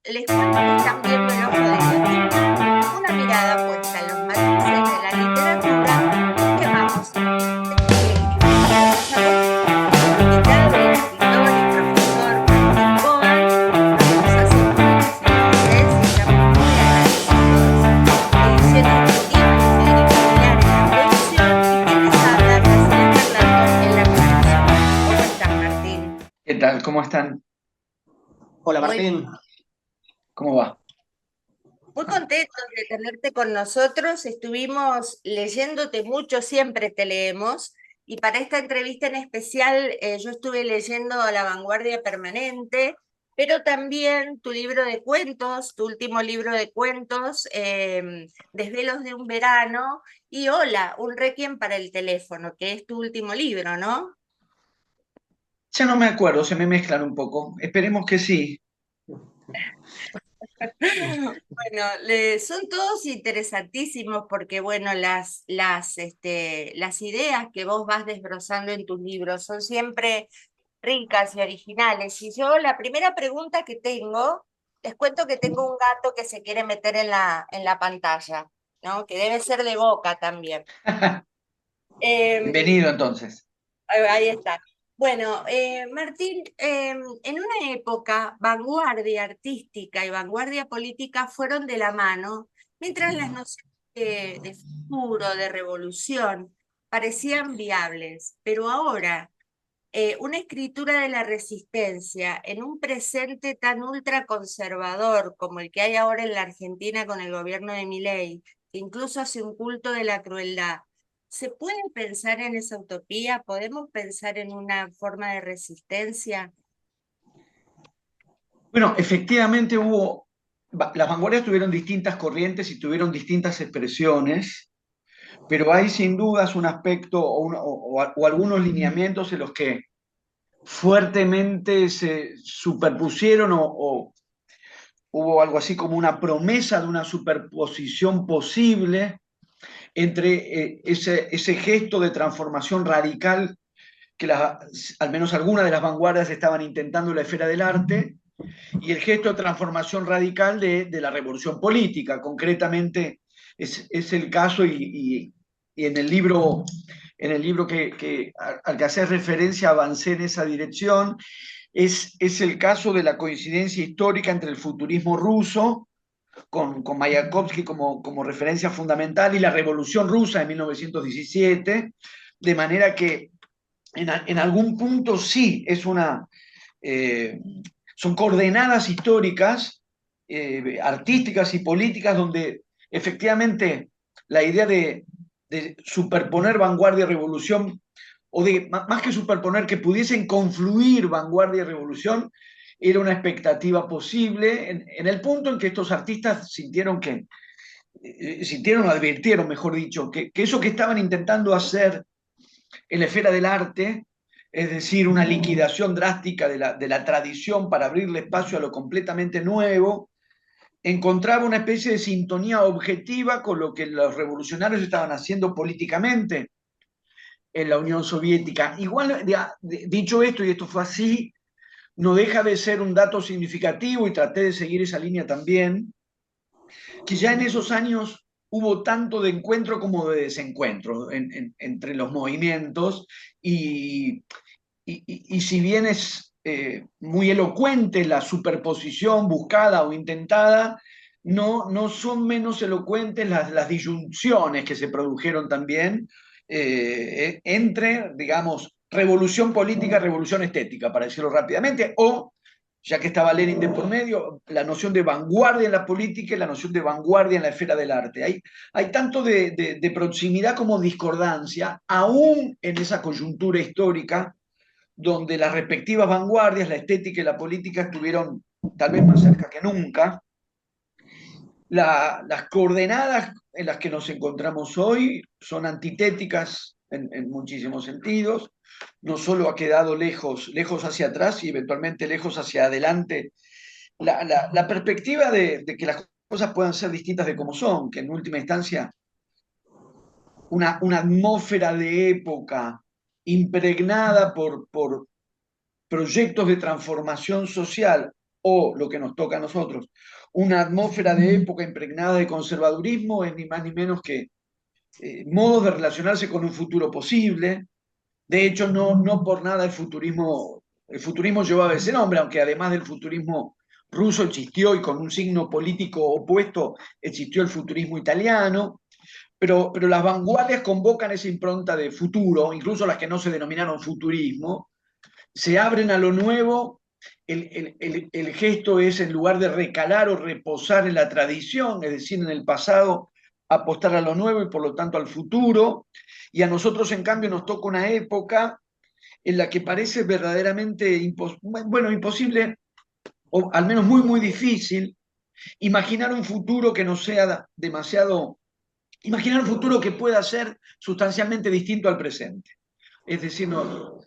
les cuento que están viendo El Ojo de Guionista, una mirada puesta en los matices de la literatura que vamos a desarrollar con nuestro invitado, el escritor y profesor Martín Cohen. Nos hace mucho felices y estamos muy agradecidos. Siendo escritor y editorial en la producción y quien les habla, Graciela Fernando, en la conducción. ¿Cómo estás, Martín? ¿Qué tal? ¿Cómo están? Hola Muy Martín. ¿Cómo va? Muy contentos de tenerte con nosotros. Estuvimos leyéndote mucho, siempre te leemos. Y para esta entrevista en especial, yo estuve leyendo La Vanguardia Permanente, pero también tu libro de cuentos, tu último libro de cuentos, Desvelos de un verano, y Hola, un requiem para el teléfono, que es tu último libro, ¿no? Ya no me acuerdo, se me mezclan un poco. Esperemos que sí. Bueno, son todos interesantísimos porque, bueno, las ideas que vos vas desbrozando en tus libros son siempre ricas y originales. Y yo la primera pregunta que tengo, les cuento que tengo un gato que se quiere meter en la pantalla, ¿no? Que debe ser de Boca también. Em, Bienvenido entonces. Ahí está. Bueno, Martín, en una época, vanguardia artística y vanguardia política fueron de la mano, mientras las nociones de futuro, de revolución, parecían viables. Pero ahora, una escritura de la resistencia en un presente tan ultraconservador como el que hay ahora en la Argentina con el gobierno de Milei, que incluso hace un culto de la crueldad. ¿Se puede pensar en esa utopía? ¿Podemos pensar en una forma de resistencia? Bueno, efectivamente las vanguardias tuvieron distintas corrientes y tuvieron distintas expresiones, pero hay sin dudas un aspecto o algunos lineamientos en los que fuertemente se superpusieron o hubo algo así como una promesa de una superposición posible entre ese gesto de transformación radical que al menos algunas de las vanguardias estaban intentando en la esfera del arte, y el gesto de transformación radical de la revolución política. Concretamente, es el caso, y en el libro al que hacer referencia avancé en esa dirección, es el caso de la coincidencia histórica entre el futurismo ruso, con Mayakovsky como referencia fundamental, y la Revolución Rusa de 1917, de manera que en algún punto sí eh, son coordenadas históricas, artísticas y políticas, donde efectivamente la idea de superponer vanguardia y revolución, o de más que superponer, que pudiesen confluir vanguardia y revolución, era una expectativa posible en el punto en que estos artistas sintieron o advirtieron, mejor dicho, que eso que estaban intentando hacer en la esfera del arte, es decir, una liquidación drástica de la tradición para abrirle espacio a lo completamente nuevo, encontraba una especie de sintonía objetiva con lo que los revolucionarios estaban haciendo políticamente en la Unión Soviética. Igual, dicho esto, y esto fue así, no deja de ser un dato significativo, y traté de seguir esa línea también, que ya en esos años hubo tanto de encuentro como de desencuentro entre los movimientos, y, y si bien es muy elocuente la superposición buscada o intentada, no son menos elocuentes las disyunciones que se produjeron también entre, digamos, revolución política, revolución estética, para decirlo rápidamente, o, ya que estaba Lenin de por medio, la noción de vanguardia en la política y la noción de vanguardia en la esfera del arte. Hay tanto de proximidad como discordancia, aún en esa coyuntura histórica, donde las respectivas vanguardias, la estética y la política, estuvieron tal vez más cerca que nunca. Las coordenadas en las que nos encontramos hoy son antitéticas en muchísimos sentidos. No solo ha quedado lejos hacia atrás y eventualmente lejos hacia adelante la perspectiva de que las cosas puedan ser distintas de como son, que en última instancia una atmósfera de época impregnada por proyectos de transformación social o lo que nos toca a nosotros, una atmósfera de época impregnada de conservadurismo, es ni más ni menos que modos de relacionarse con un futuro posible. De hecho, no por nada el futurismo llevaba ese nombre, aunque además del futurismo ruso existió y con un signo político opuesto existió el futurismo italiano, pero las vanguardias convocan esa impronta de futuro, incluso las que no se denominaron futurismo, se abren a lo nuevo. El gesto es, en lugar de recalar o reposar en la tradición, es decir, en el pasado, apostar a lo nuevo y por lo tanto al futuro. Y a nosotros, en cambio, nos toca una época en la que parece verdaderamente imposible, o al menos muy, muy difícil, imaginar un futuro que no sea demasiado, imaginar un futuro que pueda ser sustancialmente distinto al presente. Es decir, no,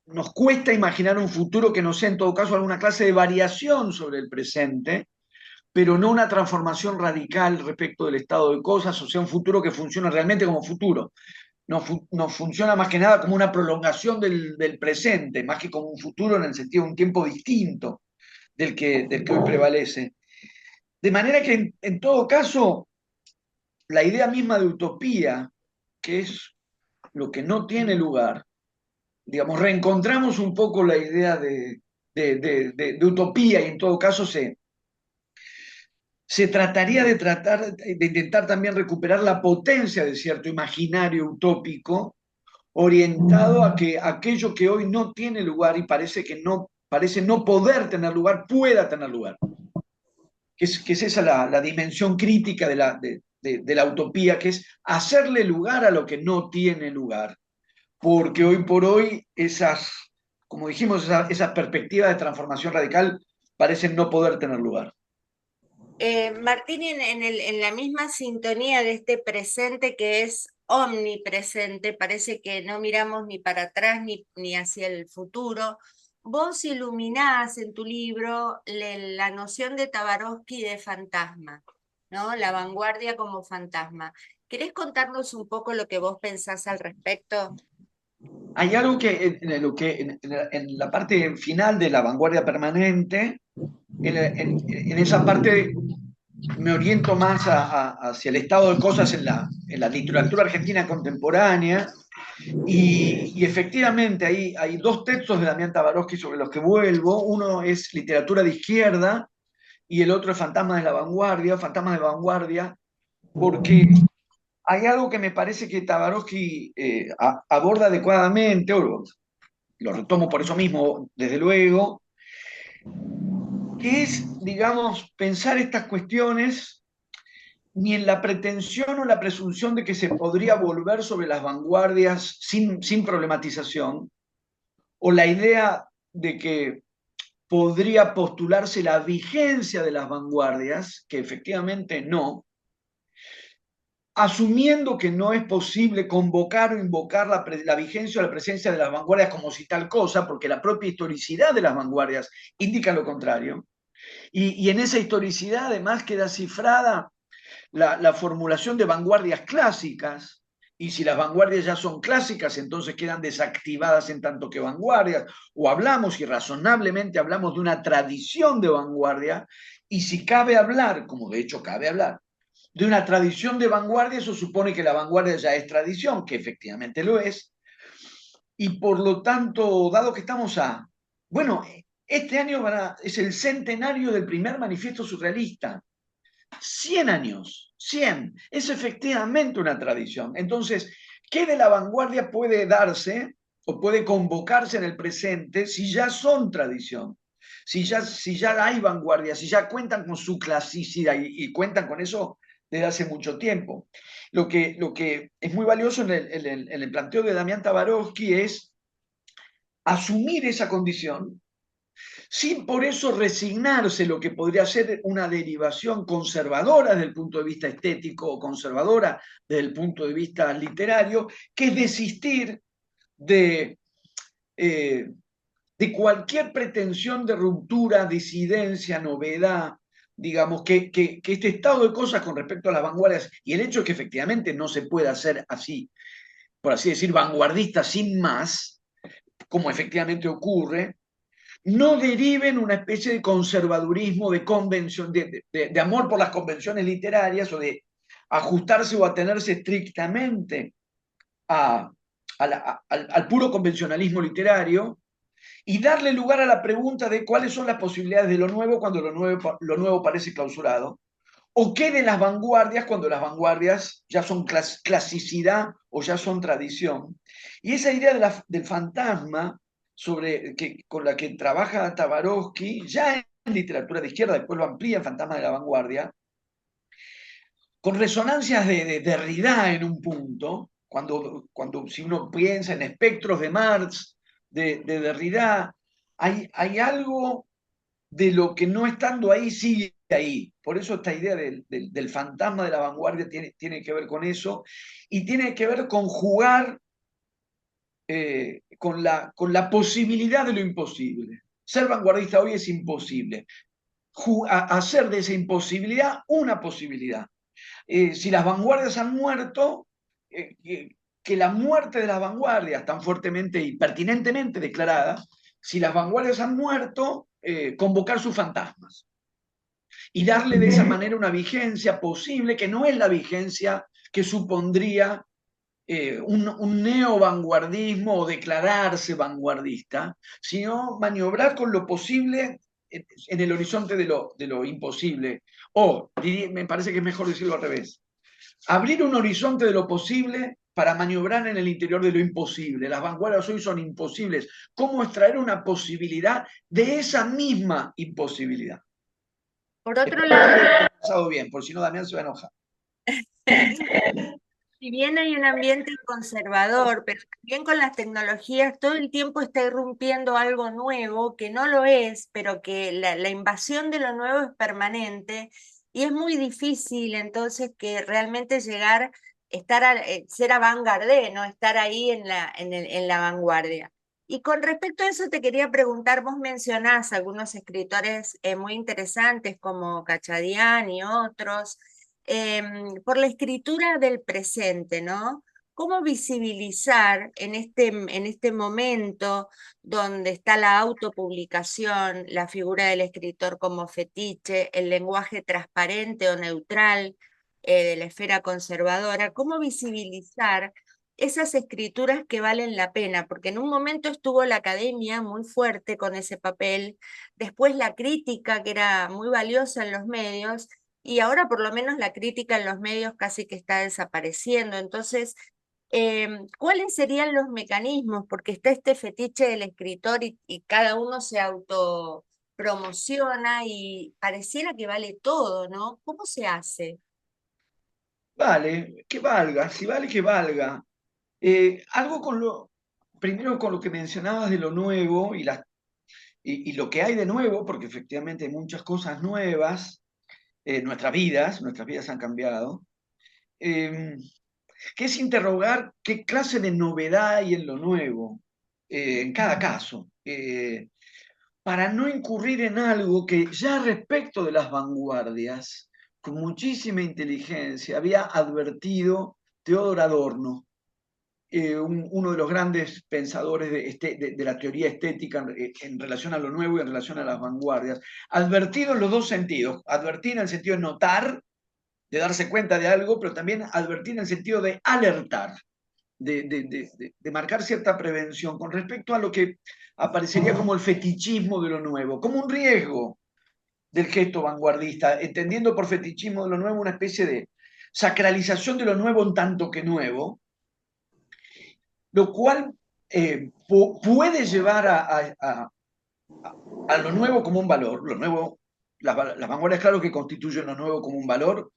nos cuesta imaginar un futuro que no sea en todo caso alguna clase de variación sobre el presente, pero no una transformación radical respecto del estado de cosas, o sea, un futuro que funcione realmente como futuro. Nos funciona más que nada como una prolongación del presente, más que como un futuro en el sentido de un tiempo distinto del que hoy prevalece. De manera que en todo caso, la idea misma de utopía, que es lo que no tiene lugar, digamos, reencontramos un poco la idea de utopía y en todo caso se trataría de intentar también recuperar la potencia de cierto imaginario utópico orientado a que aquello que hoy no tiene lugar y parece no poder tener lugar, pueda tener lugar. Que es esa la dimensión crítica de la utopía, que es hacerle lugar a lo que no tiene lugar. Porque hoy por hoy como dijimos, esas perspectivas de transformación radical parecen no poder tener lugar. Martín, en la misma sintonía de este presente que es omnipresente, parece que no miramos ni para atrás ni hacia el futuro. Vos iluminás en tu libro la noción de Tabarovsky de fantasma, ¿no? La vanguardia como fantasma. ¿Querés contarnos un poco lo que vos pensás al respecto? Hay algo en la parte final de la vanguardia permanente, en esa parte me oriento más hacia el estado de cosas en la literatura argentina contemporánea, y efectivamente hay dos textos de Damián Tabarovsky sobre los que vuelvo. Uno es literatura de izquierda y el otro es Fantasmas de la Vanguardia, porque hay algo que me parece que Tabarovsky aborda adecuadamente, o lo retomo por eso mismo, desde luego, que es, digamos, pensar estas cuestiones ni en la pretensión o la presunción de que se podría volver sobre las vanguardias sin problematización, o la idea de que podría postularse la vigencia de las vanguardias, que efectivamente no, asumiendo que no es posible convocar o invocar la vigencia o la presencia de las vanguardias como si tal cosa, porque la propia historicidad de las vanguardias indica lo contrario. Y en esa historicidad además queda cifrada la formulación de vanguardias clásicas, y si las vanguardias ya son clásicas, entonces quedan desactivadas en tanto que vanguardias, o hablamos, y razonablemente hablamos, de una tradición de vanguardia, y si cabe hablar, como de hecho cabe hablar, de una tradición de vanguardia, eso supone que la vanguardia ya es tradición, que efectivamente lo es, y por lo tanto, dado que estamos bueno, este año es el centenario del primer manifiesto surrealista, 100 años, 100, es efectivamente una tradición. Entonces, ¿qué de la vanguardia puede darse o puede convocarse en el presente si ya son tradición? Si ya hay vanguardia, si ya cuentan con su clasicidad y cuentan con eso desde hace mucho tiempo. Lo que es muy valioso en el planteo de Damián Tabarovsky es asumir esa condición sin por eso resignarse lo que podría ser una derivación conservadora desde el punto de vista estético o conservadora desde el punto de vista literario, que es desistir de, eh, de cualquier pretensión de ruptura, disidencia, novedad, digamos, que este estado de cosas con respecto a las vanguardias, y el hecho es que efectivamente no se puede hacer así, por así decir, vanguardista sin más, como efectivamente ocurre, no deriven una especie de conservadurismo, de convención, de amor por las convenciones literarias o de ajustarse o atenerse estrictamente a, al puro convencionalismo literario y darle lugar a la pregunta de cuáles son las posibilidades de lo nuevo cuando lo nuevo parece clausurado, o qué de las vanguardias cuando las vanguardias ya son clasicidad o ya son tradición. Y esa idea del fantasma con la que trabaja Tabarovsky, ya en literatura de izquierda, después lo amplía en Fantasma de la Vanguardia, con resonancias de Derrida en un punto, cuando si uno piensa en espectros de Marx, de Derrida, hay algo de lo que no estando ahí sigue ahí. Por eso esta idea del fantasma de la vanguardia tiene que ver con eso y tiene que ver con jugar con la posibilidad de lo imposible. Ser vanguardista hoy es imposible. Hacer de esa imposibilidad una posibilidad. Si las vanguardias han muerto, que la muerte de las vanguardias, tan fuertemente y pertinentemente declarada, si las vanguardias han muerto, convocar sus fantasmas y darle de esa manera una vigencia posible que no es la vigencia que supondría un neo-vanguardismo o declararse vanguardista, sino maniobrar con lo posible en el horizonte de lo imposible. O, me parece que es mejor decirlo al revés, abrir un horizonte de lo posible para maniobrar en el interior de lo imposible. Las vanguardias hoy son imposibles. ¿Cómo extraer una posibilidad de esa misma imposibilidad? Por otro Espero lado, que pasado bien, por si no Damián se va a enojar. si bien hay un ambiente conservador, pero también con las tecnologías todo el tiempo está irrumpiendo algo nuevo que no lo es, pero que la invasión de lo nuevo es permanente y es muy difícil entonces que realmente llegar, ser avant-garde, ¿no? Estar ahí en la vanguardia. Y con respecto a eso te quería preguntar, vos mencionás algunos escritores muy interesantes como Cachadian y otros por la escritura del presente, ¿no? ¿Cómo visibilizar en este momento donde está la autopublicación, la figura del escritor como fetiche, el lenguaje transparente o neutral de la esfera conservadora? ¿Cómo visibilizar esas escrituras que valen la pena? Porque en un momento estuvo la academia muy fuerte con ese papel, después la crítica, que era muy valiosa en los medios, y ahora por lo menos la crítica en los medios casi que está desapareciendo. Entonces, ¿cuáles serían los mecanismos? Porque está este fetiche del escritor y cada uno se autopromociona y pareciera que vale todo, ¿no? ¿Cómo se hace? Vale, que valga, si vale que valga. Algo primero con lo que mencionabas de lo nuevo y lo que hay de nuevo, porque efectivamente hay muchas cosas nuevas, nuestras vidas han cambiado, eh, que es interrogar qué clase de novedad hay en lo nuevo, en cada caso, para no incurrir en algo que ya respecto de las vanguardias, con muchísima inteligencia, había advertido Teodor Adorno, uno de los grandes pensadores de la teoría estética en relación a lo nuevo y en relación a las vanguardias, advertido en los dos sentidos, advertir en el sentido de notar, de darse cuenta de algo, pero también advertir en el sentido de alertar, de marcar cierta prevención con respecto a lo que aparecería como el fetichismo de lo nuevo, como un riesgo del gesto vanguardista, entendiendo por fetichismo de lo nuevo una especie de sacralización de lo nuevo en tanto que nuevo, lo cual puede llevar a lo nuevo como un valor, lo nuevo, las vanguardias claro que constituyen lo nuevo como un valor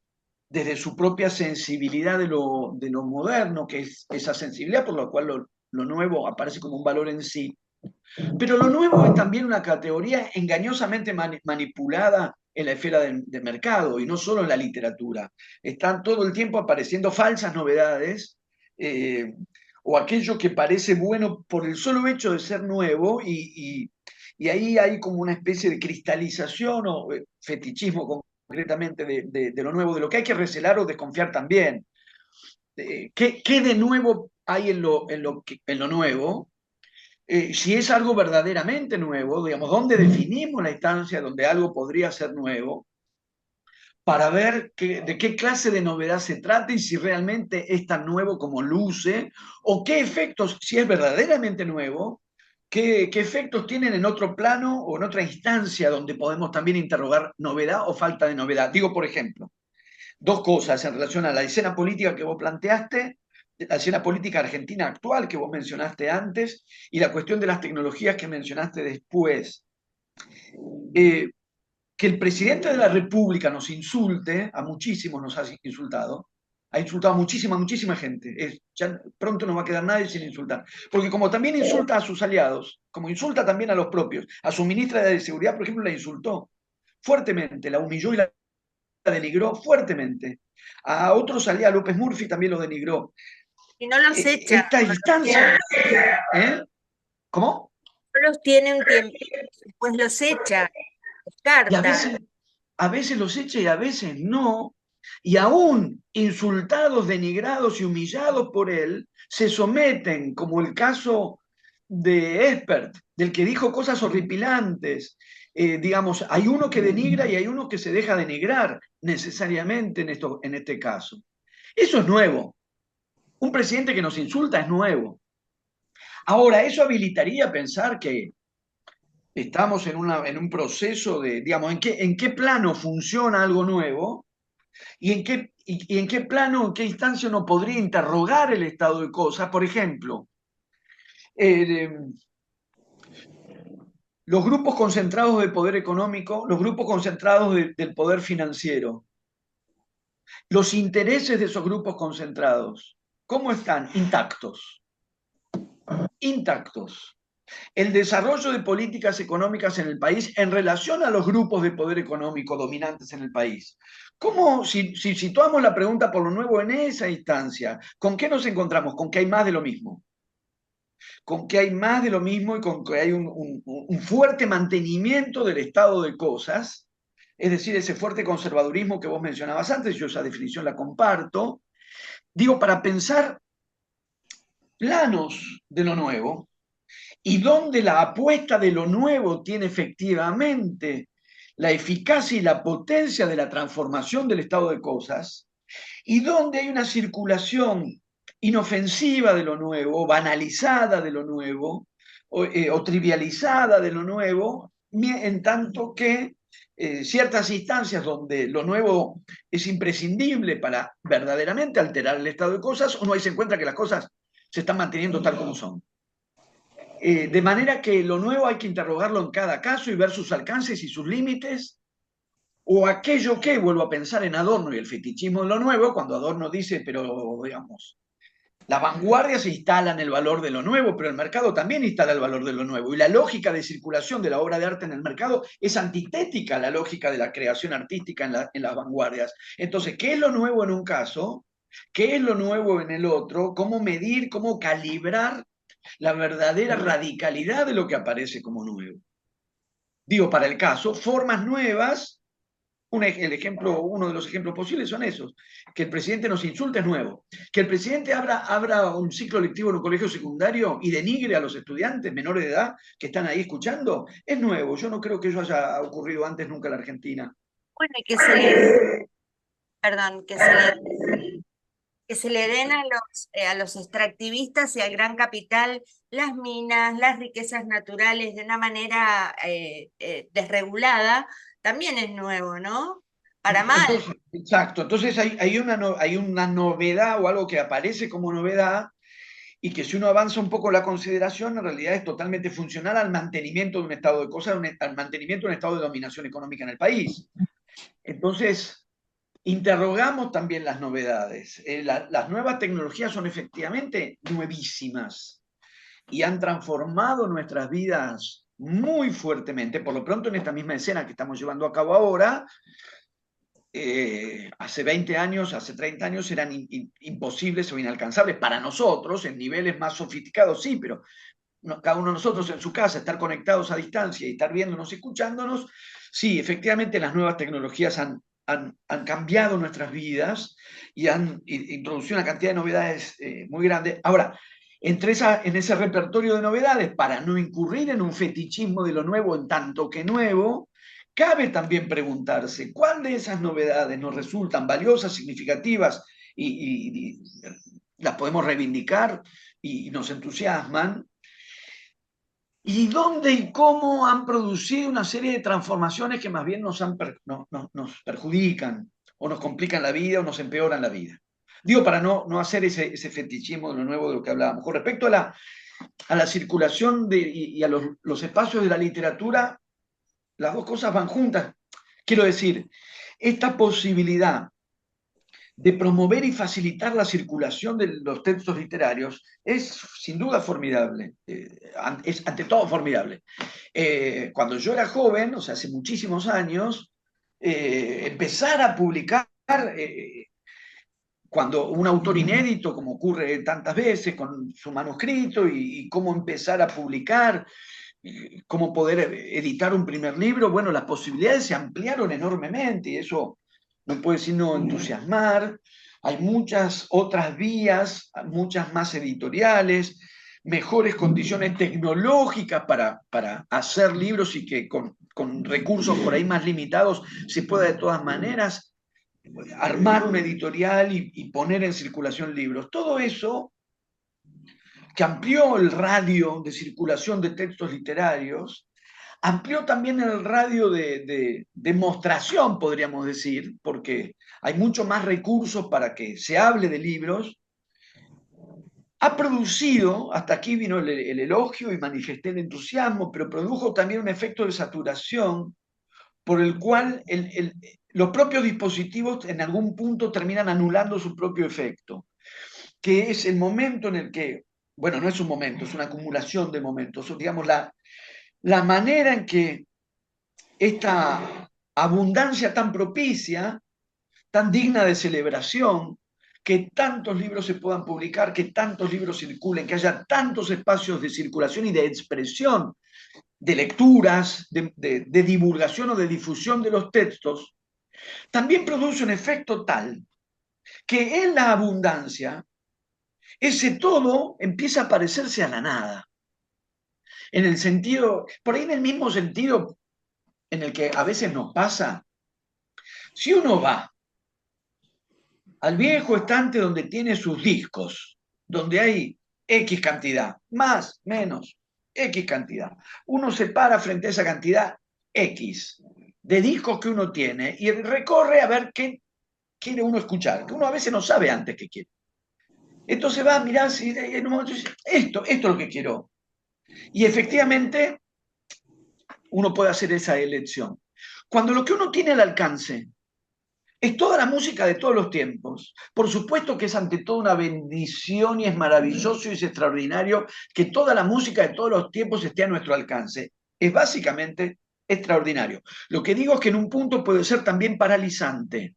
desde su propia sensibilidad de lo moderno, que es esa sensibilidad por la cual lo nuevo aparece como un valor en sí. Pero lo nuevo es también una categoría engañosamente manipulada en la esfera de mercado y no solo en la literatura. Están todo el tiempo apareciendo falsas novedades eh, o aquello que parece bueno por el solo hecho de ser nuevo y ahí hay como una especie de cristalización o fetichismo concretamente de lo nuevo, de lo que hay que recelar o desconfiar también. ¿Qué de nuevo hay en lo nuevo? Si es algo verdaderamente nuevo, digamos, ¿dónde definimos la instancia donde algo podría ser nuevo? Para ver de qué clase de novedad se trata y si realmente es tan nuevo como luce, o qué efectos, si es verdaderamente nuevo, qué efectos tienen en otro plano o en otra instancia donde podemos también interrogar novedad o falta de novedad. Digo, por ejemplo, dos cosas en relación a la escena política que vos planteaste, la escena política argentina actual que vos mencionaste antes, y la cuestión de las tecnologías que mencionaste después. Eh, que el presidente de la República nos insulte, a muchísimos nos ha insultado, ha insultado a muchísima, muchísima gente. Ya pronto no va a quedar nadie sin insultar. Porque como también insulta a sus aliados, como insulta también a los propios, a su ministra de Seguridad, por ejemplo, la insultó fuertemente, la humilló y la denigró fuertemente. A otros aliados, a López Murphy también lo denigró. Y no los echa, Esta instancia, ¿eh? ¿Cómo? no los tiene un tiempo, después los echa, Y descarta. a veces los echa y a veces no, y aún insultados, denigrados y humillados por él, se someten, como el caso de Espert, del que dijo cosas horripilantes. Digamos, hay uno que denigra y hay uno que se deja denigrar necesariamente en este caso. Eso es nuevo. Un presidente que nos insulta es nuevo. Ahora, eso habilitaría pensar que estamos en un proceso de, digamos, en qué plano funciona algo nuevo y en qué plano, en qué instancia uno podría interrogar el estado de cosas. Por ejemplo, eh, los grupos concentrados de poder económico, los grupos concentrados del poder financiero, los intereses de esos grupos concentrados, ¿cómo están? Intactos. Intactos. El desarrollo de políticas económicas en el país en relación a los grupos de poder económico dominantes en el país. ¿Cómo, si situamos la pregunta por lo nuevo en esa instancia, con qué nos encontramos? Con que hay más de lo mismo. Con que hay más de lo mismo y con que hay un fuerte mantenimiento del estado de cosas, es decir, ese fuerte conservadurismo que vos mencionabas antes, yo esa definición la comparto, digo, para pensar planos de lo nuevo, y donde la apuesta de lo nuevo tiene efectivamente la eficacia y la potencia de la transformación del estado de cosas, y donde hay una circulación inofensiva de lo nuevo, banalizada de lo nuevo, o trivializada de lo nuevo, en tanto que ciertas instancias donde lo nuevo es imprescindible para verdaderamente alterar el estado de cosas, uno ahí se encuentra que las cosas se están manteniendo tal como son. De manera que lo nuevo hay que interrogarlo en cada caso y ver sus alcances y sus límites, o aquello que, vuelvo a pensar en Adorno y el fetichismo de lo nuevo, cuando Adorno dice, pero digamos, la vanguardia se instala en el valor de lo nuevo, pero el mercado también instala el valor de lo nuevo. Y la lógica de circulación de la obra de arte en el mercado es antitética a la lógica de la creación artística en las vanguardias. Entonces, ¿qué es lo nuevo en un caso? ¿Qué es lo nuevo en el otro? ¿Cómo medir, cómo calibrar la verdadera radicalidad de lo que aparece como nuevo? Digo, para el caso, formas nuevas, uno de los ejemplos posibles son esos. Que el presidente nos insulte es nuevo. Que el presidente abra un ciclo lectivo en un colegio secundario y denigre a los estudiantes menores de edad que están ahí escuchando es nuevo. Yo no creo que eso haya ocurrido antes nunca en la Argentina. Bueno, y que se le, perdón, que se le den a los extractivistas y al gran capital las minas, las riquezas naturales de una manera desregulada, también es nuevo, ¿no? Para mal. Entonces, exacto. Entonces hay una novedad o algo que aparece como novedad y que si uno avanza un poco la consideración, en realidad es totalmente funcional al mantenimiento de un estado de cosas, al mantenimiento de un estado de dominación económica en el país. Entonces, interrogamos también las novedades. Las nuevas tecnologías son efectivamente nuevísimas y han transformado nuestras vidas muy fuertemente. Por lo pronto, en esta misma escena que estamos llevando a cabo ahora, hace 20 años, hace 30 años eran imposibles o inalcanzables para nosotros, en niveles más sofisticados, sí, pero cada uno de nosotros en su casa, estar conectados a distancia y estar viéndonos y escuchándonos, sí, efectivamente las nuevas tecnologías han cambiado nuestras vidas y han introducido una cantidad de novedades muy grande. Ahora, en ese repertorio de novedades, para no incurrir en un fetichismo de lo nuevo en tanto que nuevo, cabe también preguntarse cuál de esas novedades nos resultan valiosas, significativas y las podemos reivindicar y nos entusiasman, y dónde y cómo han producido una serie de transformaciones que más bien nos perjudican o nos complican la vida o nos empeoran la vida. Digo, para no hacer ese fetichismo de lo nuevo de lo que hablábamos. Con respecto a la circulación y a los espacios de la literatura, las dos cosas van juntas. Quiero decir, esta posibilidad de promover y facilitar la circulación de los textos literarios es sin duda formidable, es ante todo formidable. Cuando yo era joven, o sea, hace muchísimos años, empezar a publicar, cuando un autor inédito, como ocurre tantas veces, con su manuscrito y cómo empezar a publicar, cómo poder editar un primer libro, bueno, las posibilidades se ampliaron enormemente y eso no puede sino entusiasmar. Hay muchas otras vías, muchas más editoriales, mejores condiciones tecnológicas para hacer libros y que con recursos por ahí más limitados se pueda de todas maneras armar un editorial y poner en circulación libros. Todo eso que amplió el radio de circulación de textos literarios, amplió también el radio de demostración, podríamos decir, porque hay mucho más recursos para que se hable de libros. Ha producido, hasta aquí vino el elogio y manifesté el entusiasmo, pero produjo también un efecto de saturación por el cual los propios dispositivos en algún punto terminan anulando su propio efecto, que es el momento en el que, bueno, no es un momento, es una acumulación de momentos, digamos, la manera en que esta abundancia tan propicia, tan digna de celebración, que tantos libros se puedan publicar, que tantos libros circulen, que haya tantos espacios de circulación y de expresión, de lecturas, de divulgación o de difusión de los textos, también produce un efecto tal que en la abundancia ese todo empieza a parecerse a la nada. En el sentido, por ahí en el mismo sentido en el que a veces nos pasa, si uno va al viejo estante donde tiene sus discos, donde hay X cantidad, más, menos, X cantidad, uno se para frente a esa cantidad X de discos que uno tiene y recorre a ver qué quiere uno escuchar, que uno a veces no sabe antes qué quiere. Entonces va a mirar si en un momento dice, esto es lo que quiero. Y efectivamente uno puede hacer esa elección. Cuando lo que uno tiene al alcance es toda la música de todos los tiempos, por supuesto que es ante todo una bendición y es maravilloso y es extraordinario que toda la música de todos los tiempos esté a nuestro alcance. Es básicamente extraordinario. Lo que digo es que en un punto puede ser también paralizante,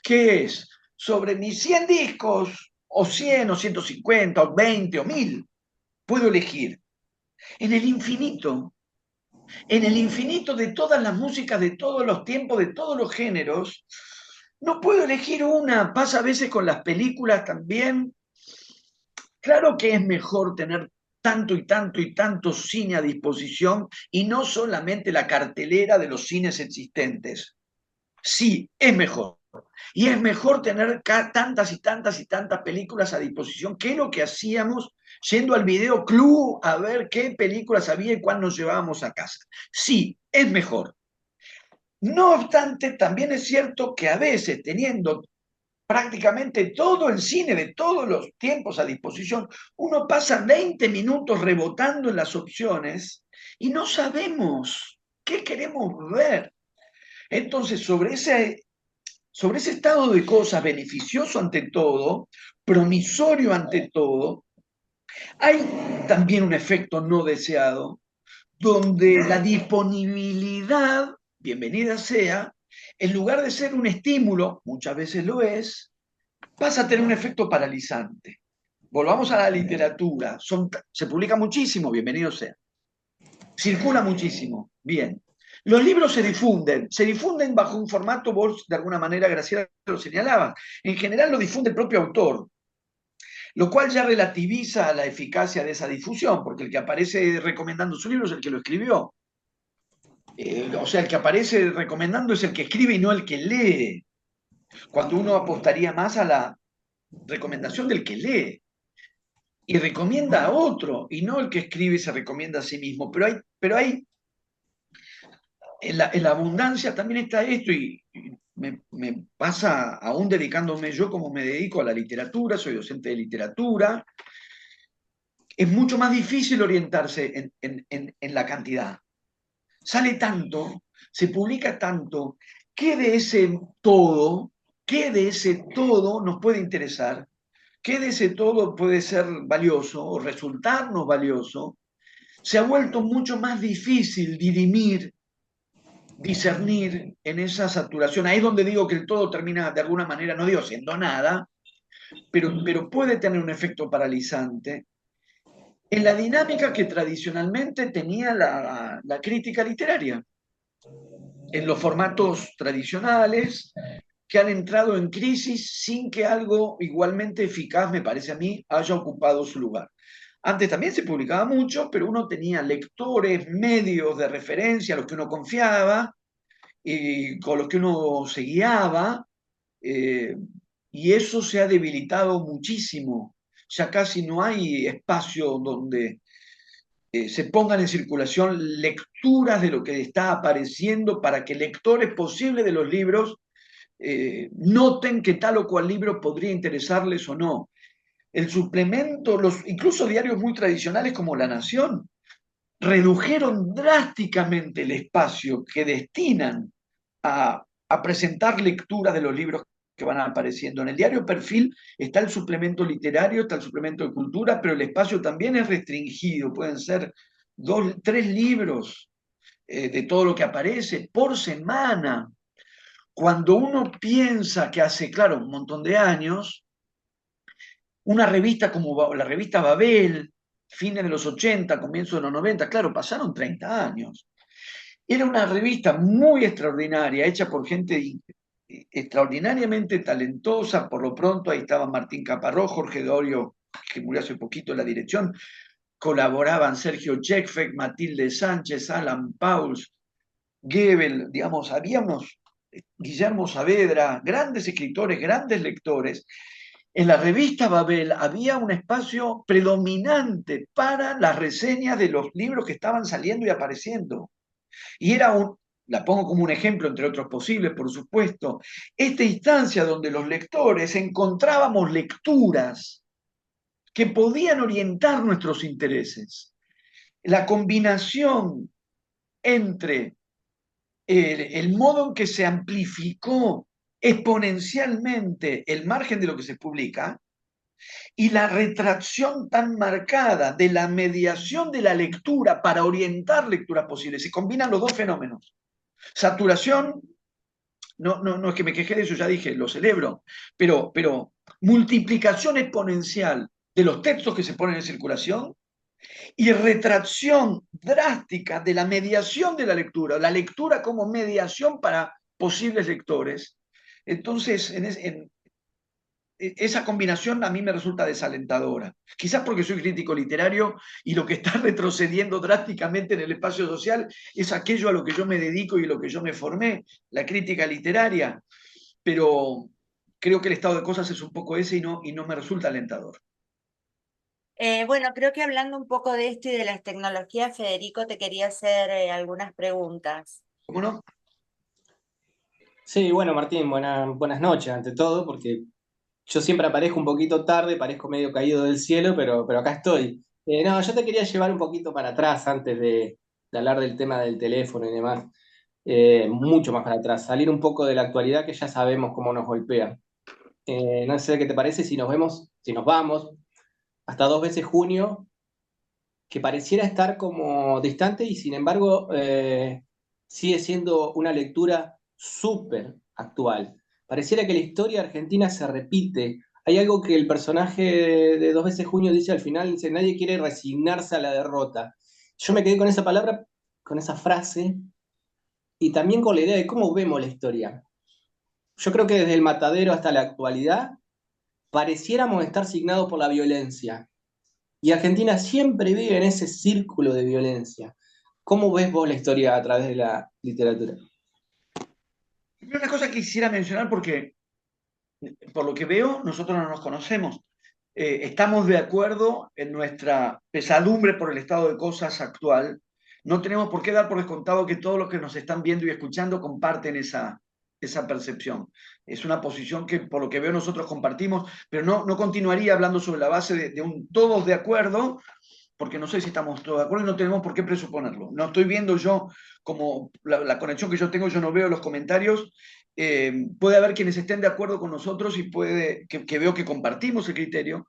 que es sobre mis 100 discos, o 100, o 150, o 20, o 1000, puedo elegir. En el infinito de todas las músicas, de todos los tiempos, de todos los géneros, no puedo elegir una. Pasa a veces con las películas también. Claro que es mejor tener tanto y tanto y tanto cine a disposición y no solamente la cartelera de los cines existentes. Sí, es mejor. Y es mejor tener tantas y tantas y tantas películas a disposición que lo que hacíamos yendo al videoclub a ver qué películas había y cuál nos llevábamos a casa. Sí, es mejor. No obstante, también es cierto que a veces, teniendo prácticamente todo el cine de todos los tiempos a disposición, uno pasa 20 minutos rebotando en las opciones y no sabemos qué queremos ver. Entonces, sobre ese estado de cosas beneficioso ante todo, promisorio ante todo, hay también un efecto no deseado, donde la disponibilidad, bienvenida sea, en lugar de ser un estímulo, muchas veces lo es, pasa a tener un efecto paralizante. Volvamos a la literatura. Se publica muchísimo, bienvenido sea. Circula muchísimo, bien. Los libros se difunden bajo un formato, vos de alguna manera, Graciela, lo señalabas. En general lo difunde el propio autor. lo cual ya relativiza la eficacia de esa difusión, porque el que aparece recomendando su libro es el que lo escribió. O sea, el que aparece recomendando es el que escribe y no el que lee, cuando uno apostaría más a la recomendación del que lee y recomienda a otro, y no el que escribe y se recomienda a sí mismo. Pero hay en la abundancia también está esto, y me pasa aún dedicándome yo como me dedico a la literatura, soy docente de literatura, es mucho más difícil orientarse en la cantidad. Sale tanto, se publica tanto, ¿qué de ese todo, qué de ese todo nos puede interesar? ¿Qué de ese todo puede ser valioso o resultarnos valioso? Se ha vuelto mucho más difícil dirimir, discernir en esa saturación. Ahí es donde digo que el todo termina de alguna manera, no digo siendo nada, pero puede tener un efecto paralizante en la dinámica que tradicionalmente tenía la crítica literaria, en los formatos tradicionales que han entrado en crisis sin que algo igualmente eficaz, me parece a mí, haya ocupado su lugar. Antes también se publicaba mucho, pero uno tenía lectores, medios de referencia a los que uno confiaba y con los que uno se guiaba, eh, y eso se ha debilitado muchísimo. Ya casi no hay espacio donde se pongan en circulación lecturas de lo que está apareciendo para que lectores posibles de los libros noten que tal o cual libro podría interesarles o no. El suplemento, incluso diarios muy tradicionales como La Nación, redujeron drásticamente el espacio que destinan a presentar lecturas de los libros que van apareciendo. En el diario Perfil está el suplemento literario, está el suplemento de cultura, pero el espacio también es restringido. Pueden ser 2, 3 libros de todo lo que aparece por semana. Cuando uno piensa que hace, claro, un montón de años, una revista como la revista Babel, fines de los 80, comienzos de los 90, claro, pasaron 30 años. Era una revista muy extraordinaria, hecha por gente extraordinariamente talentosa. Por lo pronto ahí estaba Martín Caparrós, Jorge Dorio, que murió hace poquito en la dirección, colaboraban Sergio Checkfek, Matilde Sánchez, Alan Pauls, Gebel, digamos, habíamos Guillermo Saavedra, grandes escritores, grandes lectores. En la revista Babel había un espacio predominante para las reseñas de los libros que estaban saliendo y apareciendo. Y la pongo como un ejemplo, entre otros posibles, por supuesto, esta instancia donde los lectores encontrábamos lecturas que podían orientar nuestros intereses. La combinación entre el modo en que se amplificó exponencialmente el margen de lo que se publica y la retracción tan marcada de la mediación de la lectura para orientar lecturas posibles. Se combinan los dos fenómenos. Saturación, no es que me queje de eso, ya dije, lo celebro, pero multiplicación exponencial de los textos que se ponen en circulación y retracción drástica de la mediación de la lectura como mediación para posibles lectores. Entonces, esa combinación a mí me resulta desalentadora. Quizás porque soy crítico literario y lo que está retrocediendo drásticamente en el espacio social es aquello a lo que yo me dedico y a lo que yo me formé, la crítica literaria, pero creo que el estado de cosas es un poco ese y no me resulta alentador. Bueno, creo que hablando un poco de esto y de las tecnologías, Federico, te quería hacer algunas preguntas. ¿Cómo no? Sí, bueno, Martín, buenas noches ante todo, porque yo siempre aparezco un poquito tarde, parezco medio caído del cielo, pero acá estoy. No, yo te quería llevar un poquito para atrás antes de hablar del tema del teléfono y demás. Mucho más para atrás, salir un poco de la actualidad que ya sabemos cómo nos golpea. No sé qué te parece si si nos vamos, hasta 2 veces junio, que pareciera estar como distante y sin embargo sigue siendo una lectura súper actual. Pareciera que la historia argentina se repite. Hay algo que el personaje de 2 veces junio dice al final, dice, nadie quiere resignarse a la derrota. Yo me quedé con esa palabra, con esa frase, y también con la idea de cómo vemos la historia. Yo creo que desde el Matadero hasta la actualidad, pareciéramos estar signados por la violencia. Y Argentina siempre vive en ese círculo de violencia. ¿Cómo ves vos la historia a través de la literatura? Una cosa que quisiera mencionar porque, por lo que veo, nosotros no nos conocemos. Estamos de acuerdo en nuestra pesadumbre por el estado de cosas actual. No tenemos por qué dar por descontado que todos los que nos están viendo y escuchando comparten esa percepción. Es una posición que, por lo que veo, nosotros compartimos, pero no continuaría hablando sobre la base de un todos de acuerdo, porque no sé si estamos todos de acuerdo y no tenemos por qué presuponerlo. No estoy viendo yo, como la conexión que yo tengo, yo no veo los comentarios. Puede haber quienes estén de acuerdo con nosotros y puede que veo que compartimos el criterio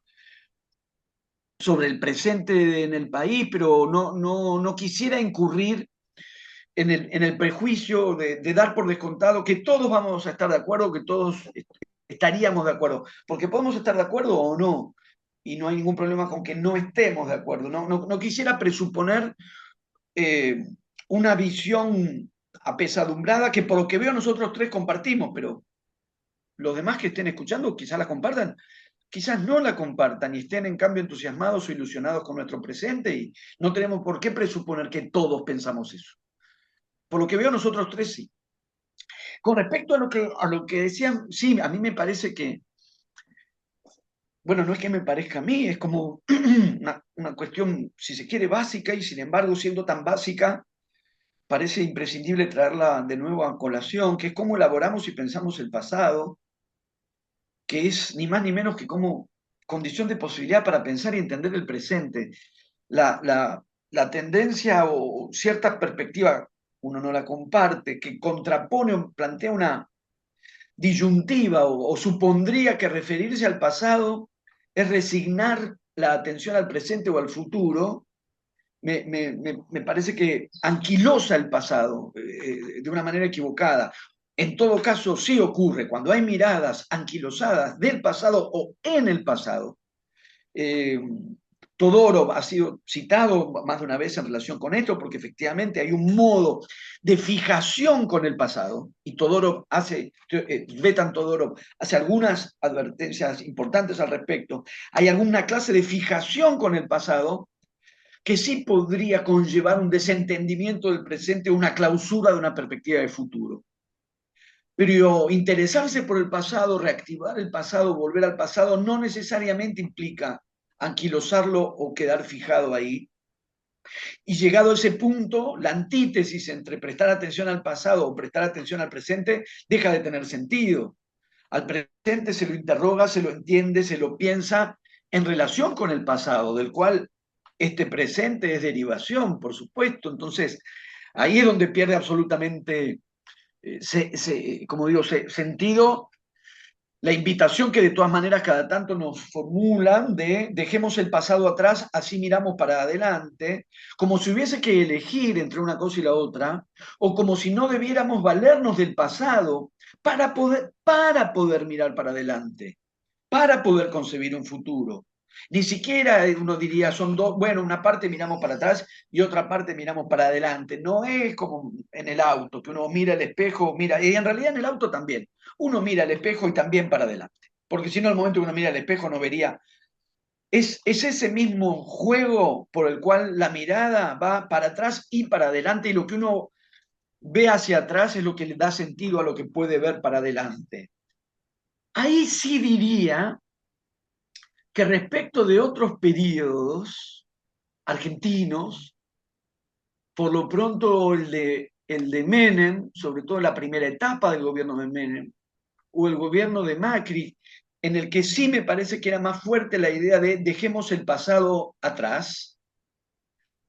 sobre el presente en el país, pero no quisiera incurrir en el prejuicio de dar por descontado que todos vamos a estar de acuerdo, que todos estaríamos de acuerdo, porque podemos estar de acuerdo o no, y no hay ningún problema con que no estemos de acuerdo. No quisiera presuponer eh, una visión apesadumbrada que por lo que veo nosotros tres compartimos, pero los demás que estén escuchando quizás la compartan, quizás no la compartan y estén en cambio entusiasmados o ilusionados con nuestro presente y no tenemos por qué presuponer que todos pensamos eso. Por lo que veo nosotros tres sí. Con respecto a lo que decían, sí, a mí me parece que, bueno, no es que me parezca a mí, es como una cuestión, si se quiere, básica y sin embargo, siendo tan básica, parece imprescindible traerla de nuevo a colación, que es cómo elaboramos y pensamos el pasado, que es ni más ni menos que como condición de posibilidad para pensar y entender el presente. La, la, la tendencia o cierta perspectiva, uno no la comparte, que contrapone o plantea una disyuntiva o supondría que referirse al pasado es resignar la atención al presente o al futuro, me parece que anquilosa el pasado de una manera equivocada. En todo caso, sí ocurre cuando hay miradas anquilosadas del pasado o en el pasado. Eh, Todorov ha sido citado más de una vez en relación con esto, porque efectivamente hay un modo de fijación con el pasado, y Todorov hace, Svetan Todorov hace algunas advertencias importantes al respecto. Hay alguna clase de fijación con el pasado que sí podría conllevar un desentendimiento del presente, una clausura de una perspectiva de futuro. Pero interesarse por el pasado, reactivar el pasado, volver al pasado, no necesariamente implica anquilosarlo o quedar fijado ahí. Y llegado a ese punto, la antítesis entre prestar atención al pasado o prestar atención al presente deja de tener sentido. Al presente se lo interroga, se lo entiende, se lo piensa en relación con el pasado, del cual este presente es derivación, por supuesto. Entonces, ahí es donde pierde absolutamente, como digo, sentido la invitación que de todas maneras cada tanto nos formulan de dejemos el pasado atrás, así miramos para adelante, como si hubiese que elegir entre una cosa y la otra, o como si no debiéramos valernos del pasado para poder mirar para adelante, para poder concebir un futuro. Ni siquiera uno diría, son dos, bueno, una parte miramos para atrás y otra parte miramos para adelante. No es como en el auto, que uno mira el espejo, mira, y en realidad en el auto también. Uno mira el espejo y también para adelante. Porque si no, al momento que uno mira el espejo no vería. Es ese mismo juego por el cual la mirada va para atrás y para adelante y lo que uno ve hacia atrás es lo que le da sentido a lo que puede ver para adelante. Ahí sí diría que respecto de otros periodos argentinos, por lo pronto el de Menem, sobre todo la primera etapa del gobierno de Menem, o el gobierno de Macri, en el que sí me parece que era más fuerte la idea de dejemos el pasado atrás,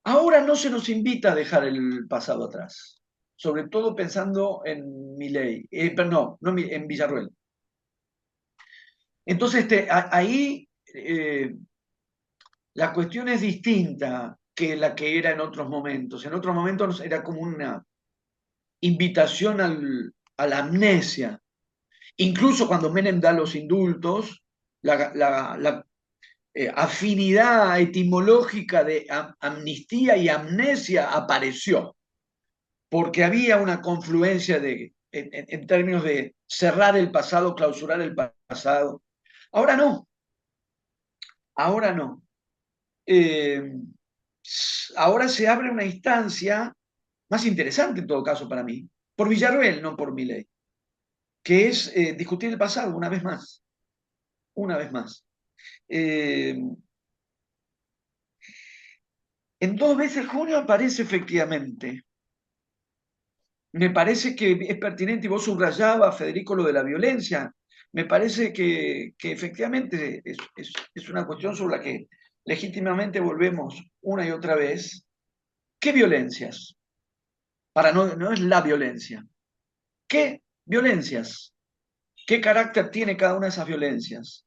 ahora no se nos invita a dejar el pasado atrás, sobre todo pensando en Milei, no, en Villarruel. Entonces, ahí la cuestión es distinta que la que era en otros momentos. En otros momentos era como una invitación a la amnesia. Incluso cuando Menem da los indultos, la afinidad etimológica de amnistía y amnesia apareció, porque había una confluencia en términos de cerrar el pasado, clausurar el pasado, Ahora no, ahora no. Eh, Ahora se abre una instancia más interesante en todo caso para mí, por Villarroel, no por Milei, que es discutir el pasado una vez más, una vez más. Eh, en 2 veces junio aparece efectivamente. Me parece que es pertinente, y vos subrayabas, Federico, lo de la violencia. Me parece que efectivamente es una cuestión sobre la que legítimamente volvemos una y otra vez. ¿Qué violencias? No es la violencia. ¿Qué violencias? ¿Qué carácter tiene cada una de esas violencias?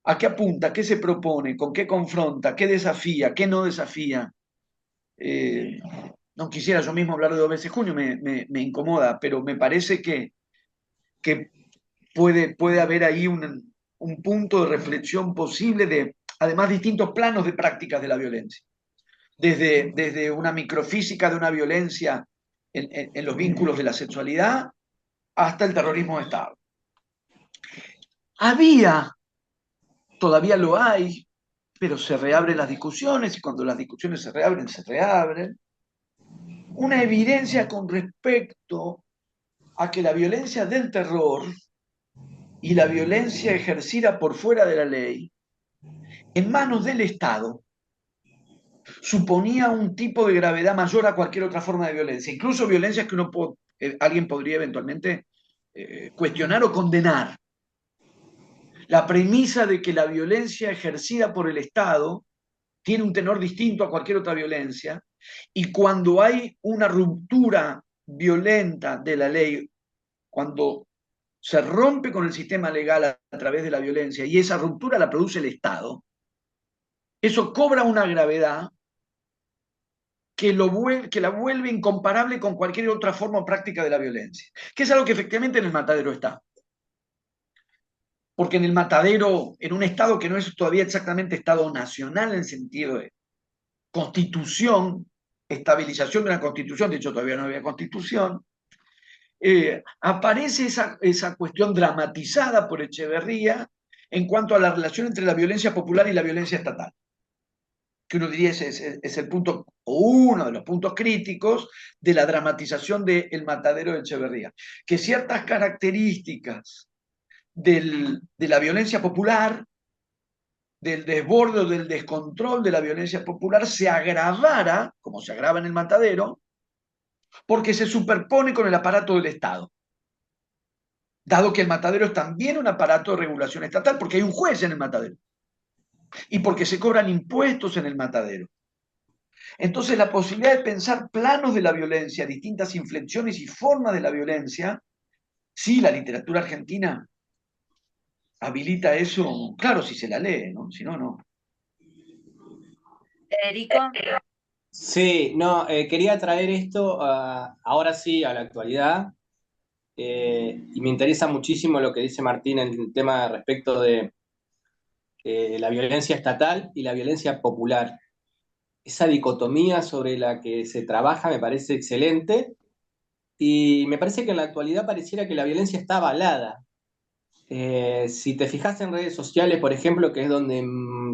¿A qué apunta? ¿Qué se propone? ¿Con qué confronta? ¿Qué desafía? ¿Qué no desafía? Eh, no quisiera yo mismo hablar de 2 veces junio, me incomoda, pero me parece que puede haber ahí un punto de reflexión posible de, además, distintos planos de prácticas de la violencia. Desde una microfísica de una violencia en los vínculos de la sexualidad hasta el terrorismo de Estado. Había, todavía lo hay, pero se reabren las discusiones y cuando las discusiones se reabren, una evidencia con respecto a que la violencia del terror y la violencia ejercida por fuera de la ley en manos del Estado suponía un tipo de gravedad mayor a cualquier otra forma de violencia, incluso violencias que alguien podría eventualmente cuestionar o condenar. La premisa de que la violencia ejercida por el Estado tiene un tenor distinto a cualquier otra violencia, y cuando hay una ruptura violenta de la ley, cuando se rompe con el sistema legal a través de la violencia y esa ruptura la produce el Estado, eso cobra una gravedad que la vuelve incomparable con cualquier otra forma o práctica de la violencia, que es algo que efectivamente en el matadero está. Porque en el matadero, en un Estado que no es todavía exactamente Estado nacional en el sentido de constitución, estabilización de una constitución, de hecho todavía no había constitución, aparece esa cuestión dramatizada por Echeverría en cuanto a la relación entre la violencia popular y la violencia estatal, que uno diría es el punto, o uno de los puntos críticos de la dramatización del matadero de Echeverría, que ciertas características de la violencia popular, del desborde o del descontrol de la violencia popular, se agravara, como se agrava en el matadero, porque se superpone con el aparato del Estado, dado que el matadero es también un aparato de regulación estatal, porque hay un juez en el matadero y porque se cobran impuestos en el matadero. Entonces, la posibilidad de pensar planos de la violencia, distintas inflexiones y formas de la violencia, sí, la literatura argentina habilita eso, claro, si se la lee, ¿no? Si no, no. Federico. Sí, no, quería traer esto ahora sí a la actualidad, y me interesa muchísimo lo que dice Martín en el tema respecto de la violencia estatal y la violencia popular. Esa dicotomía sobre la que se trabaja me parece excelente y me parece que en la actualidad pareciera que la violencia está avalada. Si te fijas en redes sociales, por ejemplo, que es donde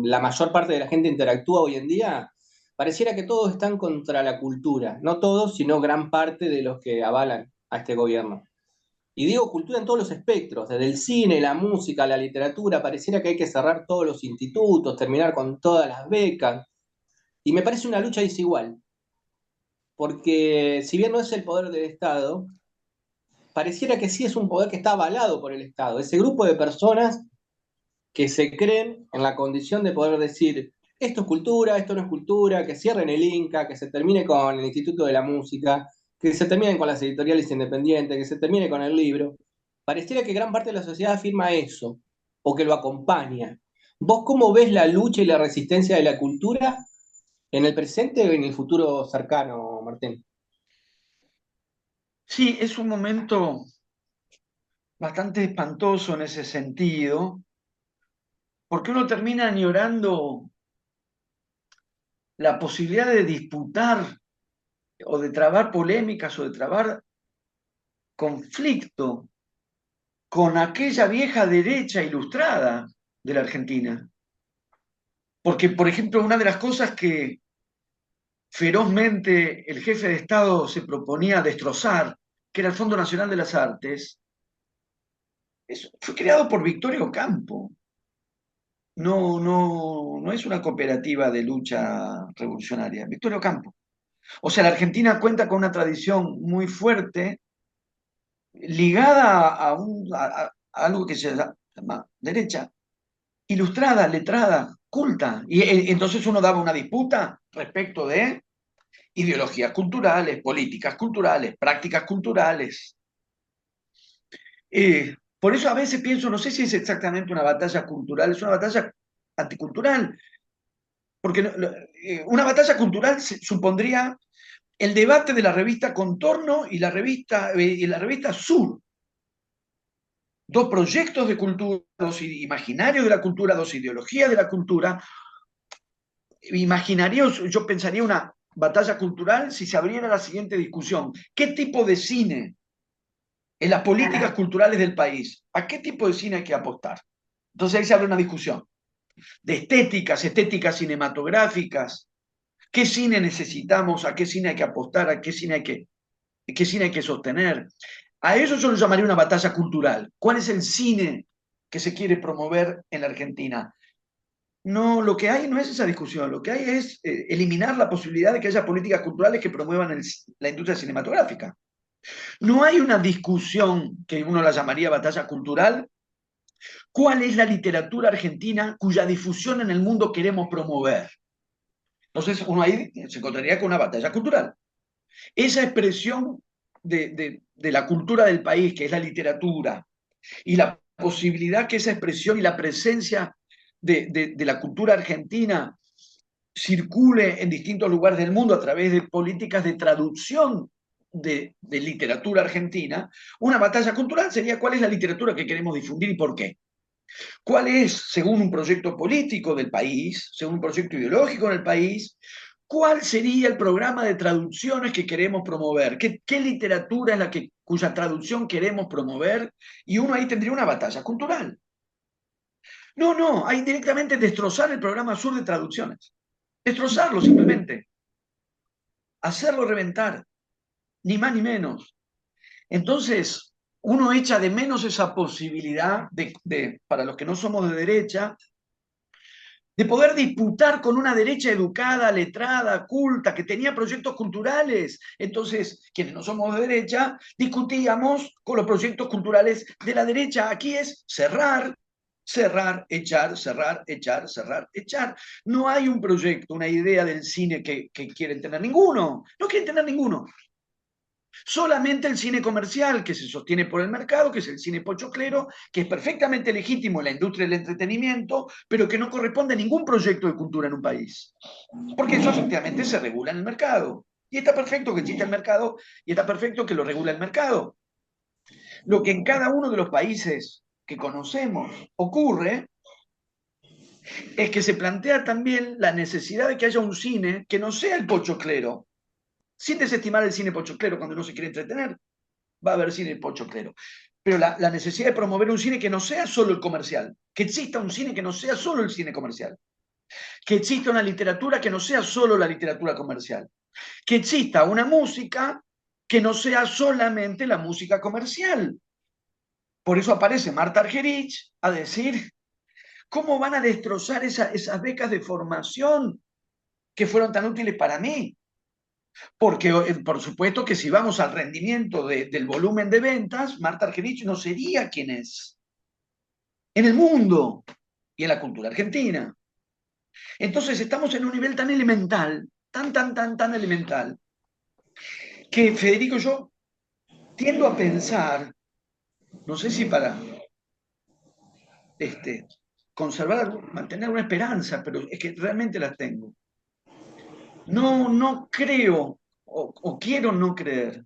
la mayor parte de la gente interactúa hoy en día, pareciera que todos están contra la cultura. No todos, sino gran parte de los que avalan a este gobierno. Y digo cultura en todos los espectros, desde el cine, la música, la literatura, pareciera que hay que cerrar todos los institutos, terminar con todas las becas. Y me parece una lucha desigual, porque si bien no es el poder del Estado, pareciera que sí es un poder que está avalado por el Estado. Ese grupo de personas que se creen en la condición de poder decir, esto es cultura, esto no es cultura, que cierren el Inca, que se termine con el Instituto de la Música, que se terminen con las editoriales independientes, que se termine con el libro. Pareciera que gran parte de la sociedad afirma eso, o que lo acompaña. ¿Vos cómo ves la lucha y la resistencia de la cultura en el presente o en el futuro cercano, Martín? Sí, es un momento bastante espantoso en ese sentido, porque uno termina añorando la posibilidad de disputar o de trabar polémicas o de trabar conflicto con aquella vieja derecha ilustrada de la Argentina. Porque, por ejemplo, una de las cosas que ferozmente el jefe de Estado se proponía destrozar, que era el Fondo Nacional de las Artes, fue creado por Victoria Ocampo. No es una cooperativa de lucha revolucionaria, Victoria Ocampo. O sea, la Argentina cuenta con una tradición muy fuerte ligada a algo que se llama derecha, ilustrada, letrada, culta. Y entonces uno daba una disputa respecto de ideologías culturales, políticas culturales, prácticas culturales. Por eso a veces pienso, no sé si es exactamente una batalla cultural, es una batalla anticultural, porque una batalla cultural supondría el debate de la revista Contorno y la revista Sur. Dos proyectos de cultura, dos imaginarios de la cultura, dos ideologías de la cultura. Imaginarios, yo pensaría una batalla cultural si se abriera la siguiente discusión. ¿Qué tipo de cine en las políticas culturales del país? ¿A qué tipo de cine hay que apostar? Entonces ahí se abre una discusión de estéticas cinematográficas. ¿Qué cine necesitamos? ¿A qué cine hay que apostar? ¿A qué cine hay que sostener? A eso yo lo llamaría una batalla cultural. ¿Cuál es el cine que se quiere promover en la Argentina? No, lo que hay no es esa discusión, lo que hay es eliminar la posibilidad de que haya políticas culturales que promuevan la industria cinematográfica. No hay una discusión que uno la llamaría batalla cultural. ¿Cuál es la literatura argentina cuya difusión en el mundo queremos promover? Entonces uno ahí se encontraría con una batalla cultural. Esa expresión de la cultura del país, que es la literatura, y la posibilidad que esa expresión y la presencia de la cultura argentina circule en distintos lugares del mundo a través de políticas de traducción de literatura argentina, una batalla cultural sería cuál es la literatura que queremos difundir y por qué. ¿Cuál es, según un proyecto político del país, según un proyecto ideológico en el país, cuál sería el programa de traducciones que queremos promover? ¿Qué literatura es la cuya traducción queremos promover? Y uno ahí tendría una batalla cultural. No, hay directamente destrozar el programa Sur de traducciones. Destrozarlo simplemente. Hacerlo reventar. Ni más ni menos. Entonces, uno echa de menos esa posibilidad para los que no somos de derecha, de poder disputar con una derecha educada, letrada, culta, que tenía proyectos culturales. Entonces, quienes no somos de derecha, discutíamos con los proyectos culturales de la derecha. Aquí es cerrar, echar, cerrar, echar, cerrar, echar. No hay un proyecto, una idea del cine que quieren tener ninguno. No quieren tener ninguno. Solamente el cine comercial que se sostiene por el mercado, que es el cine pochoclero, que es perfectamente legítimo en la industria del entretenimiento, pero que no corresponde a ningún proyecto de cultura en un país. Porque eso efectivamente se regula en el mercado. Y está perfecto que exista el mercado y está perfecto que lo regula el mercado. Lo que en cada uno de los países que conocemos ocurre es que se plantea también la necesidad de que haya un cine que no sea el pochoclero, sin desestimar el cine pochoclero cuando uno se quiere entretener. Va a haber cine pochoclero. Pero la necesidad de promover un cine que no sea solo el comercial, que exista un cine que no sea solo el cine comercial, que exista una literatura que no sea solo la literatura comercial, que exista una música que no sea solamente la música comercial. Por eso aparece Marta Argerich a decir, ¿cómo van a destrozar esas becas de formación que fueron tan útiles para mí? Porque, por supuesto, que si vamos al rendimiento del volumen de ventas, Marta Argerich no sería quien es en el mundo y en la cultura argentina. Entonces, estamos en un nivel tan elemental, tan elemental, que Federico, yo tiendo a pensar, no sé si para mantener una esperanza, pero es que realmente la tengo. No creo, o quiero no creer,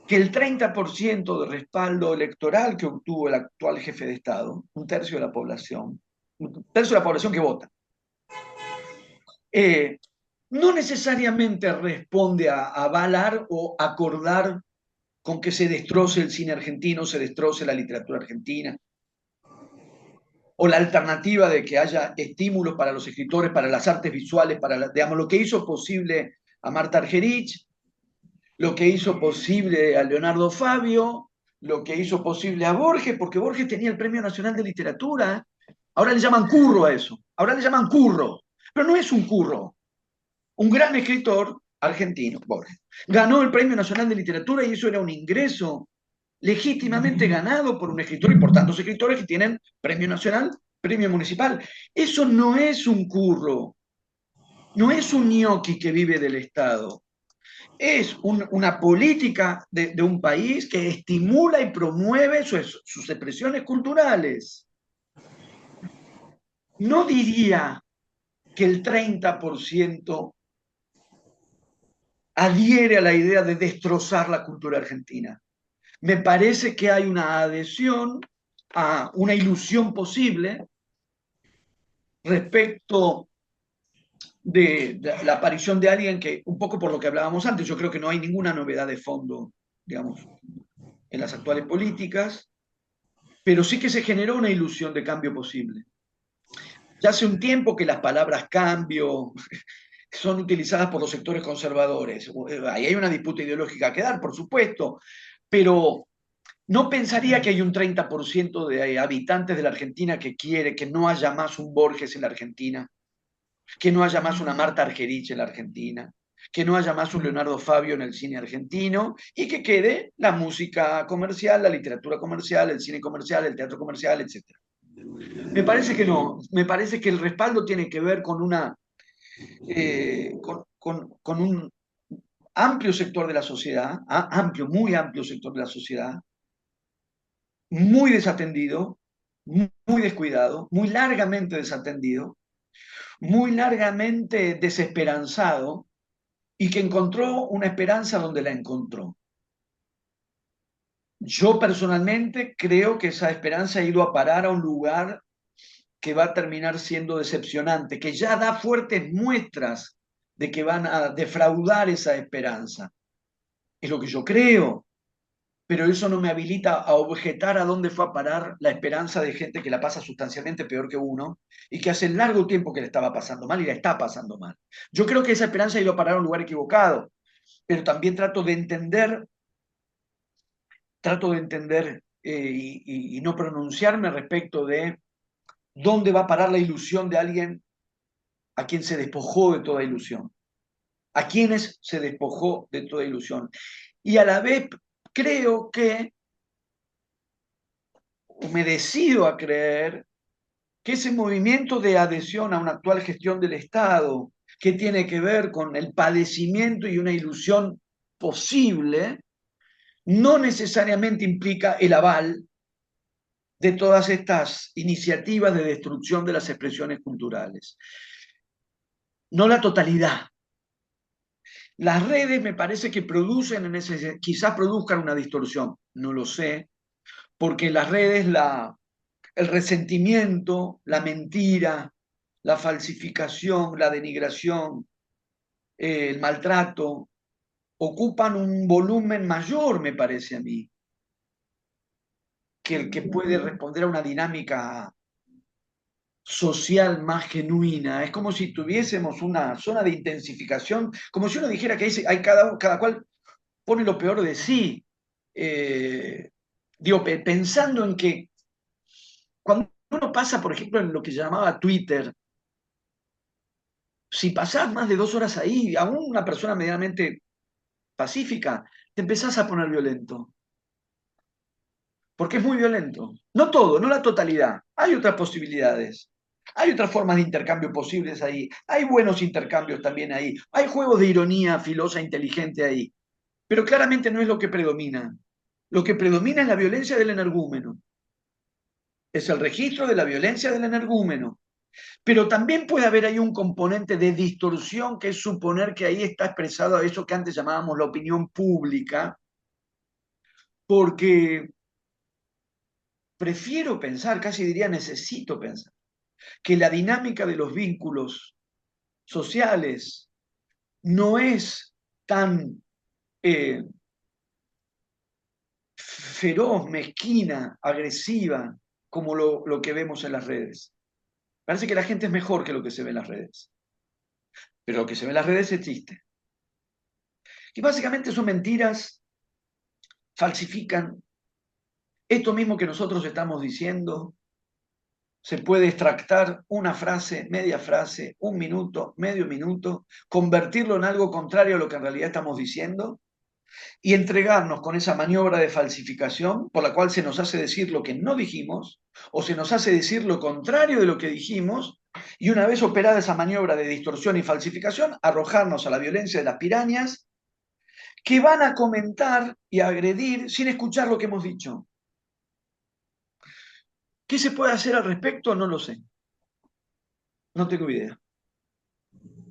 que el 30% de respaldo electoral que obtuvo el actual jefe de Estado, un tercio de la población que vota, no necesariamente responde a avalar o acordar con que se destroce el cine argentino, se destroce la literatura argentina, o la alternativa de que haya estímulos para los escritores, para las artes visuales, digamos, lo que hizo posible a Marta Argerich, lo que hizo posible a Leonardo Fabio, lo que hizo posible a Borges, porque Borges tenía el Premio Nacional de Literatura. Ahora le llaman curro a eso, ahora le llaman curro, pero no es un curro. Un gran escritor argentino, Borges, ganó el Premio Nacional de Literatura y eso era un ingreso legítimamente ganado por un escritor y por tantos escritores que tienen Premio Nacional, Premio Municipal. Eso no es un curro, no es un ñoqui que vive del Estado. Es una política de un país que estimula y promueve sus expresiones culturales. No diría que el 30% adhiere a la idea de destrozar la cultura argentina. Me parece que hay una adhesión a una ilusión posible respecto de la aparición de alguien que, un poco por lo que hablábamos antes, yo creo que no hay ninguna novedad de fondo, digamos, en las actuales políticas, pero sí que se generó una ilusión de cambio posible. Ya hace un tiempo que las palabras cambio son utilizadas por los sectores conservadores. Ahí hay una disputa ideológica que dar, por supuesto, pero no pensaría que hay un 30% de habitantes de la Argentina que quiere que no haya más un Borges en la Argentina, que no haya más una Marta Argerich en la Argentina, que no haya más un Leonardo Fabio en el cine argentino y que quede la música comercial, la literatura comercial, el cine comercial, el teatro comercial, etc. Me parece que no, me parece que el respaldo tiene que ver con con un amplio sector de la sociedad, amplio, muy amplio sector de la sociedad, muy desatendido, muy descuidado, muy largamente desatendido, muy largamente desesperanzado y que encontró una esperanza donde la encontró. Yo personalmente creo que esa esperanza ha ido a parar a un lugar que va a terminar siendo decepcionante, que ya da fuertes muestras de que van a defraudar esa esperanza. Es lo que yo creo, pero eso no me habilita a objetar a dónde fue a parar la esperanza de gente que la pasa sustancialmente peor que uno y que hace largo tiempo que le estaba pasando mal y la está pasando mal. Yo creo que esa esperanza ha ido a parar a un lugar equivocado, pero también trato de entender y no pronunciarme respecto de dónde va a parar la ilusión de alguien a quien se despojó de toda ilusión, a quienes se despojó de toda ilusión. Y a la vez creo que, o me decido a creer, que ese movimiento de adhesión a una actual gestión del Estado, que tiene que ver con el padecimiento y una ilusión posible, no necesariamente implica el aval de todas estas iniciativas de destrucción de las expresiones culturales. No la totalidad. Las redes me parece que producen, quizás produzcan una distorsión, no lo sé, porque las redes, el resentimiento, la mentira, la falsificación, la denigración, el maltrato, ocupan un volumen mayor, me parece a mí, que el que puede responder a una dinámica social más genuina. Es como si tuviésemos una zona de intensificación, como si uno dijera que hay cada cual pone lo peor de sí. Digo, pensando en que cuando uno pasa, por ejemplo, en lo que llamaba Twitter, si pasás más de 2 horas ahí, aún una persona medianamente pacífica, te empezás a poner violento. Porque es muy violento. No todo, no la totalidad. Hay otras posibilidades. Hay otras formas de intercambio posibles ahí. Hay buenos intercambios también ahí. Hay juegos de ironía filosa, inteligente ahí. Pero claramente no es lo que predomina. Lo que predomina es la violencia del energúmeno. Es el registro de la violencia del energúmeno. Pero también puede haber ahí un componente de distorsión, que es suponer que ahí está expresado eso que antes llamábamos la opinión pública, porque prefiero pensar, casi diría necesito pensar, que la dinámica de los vínculos sociales no es tan feroz, mezquina, agresiva, como lo que vemos en las redes. Parece que la gente es mejor que lo que se ve en las redes. Pero lo que se ve en las redes existe. Y básicamente son mentiras, falsifican. Esto mismo que nosotros estamos diciendo, se puede extractar una frase, media frase, un minuto, medio minuto, convertirlo en algo contrario a lo que en realidad estamos diciendo y entregarnos con esa maniobra de falsificación por la cual se nos hace decir lo que no dijimos o se nos hace decir lo contrario de lo que dijimos y una vez operada esa maniobra de distorsión y falsificación, arrojarnos a la violencia de las pirañas que van a comentar y a agredir sin escuchar lo que hemos dicho. ¿Qué se puede hacer al respecto? No lo sé. No tengo idea.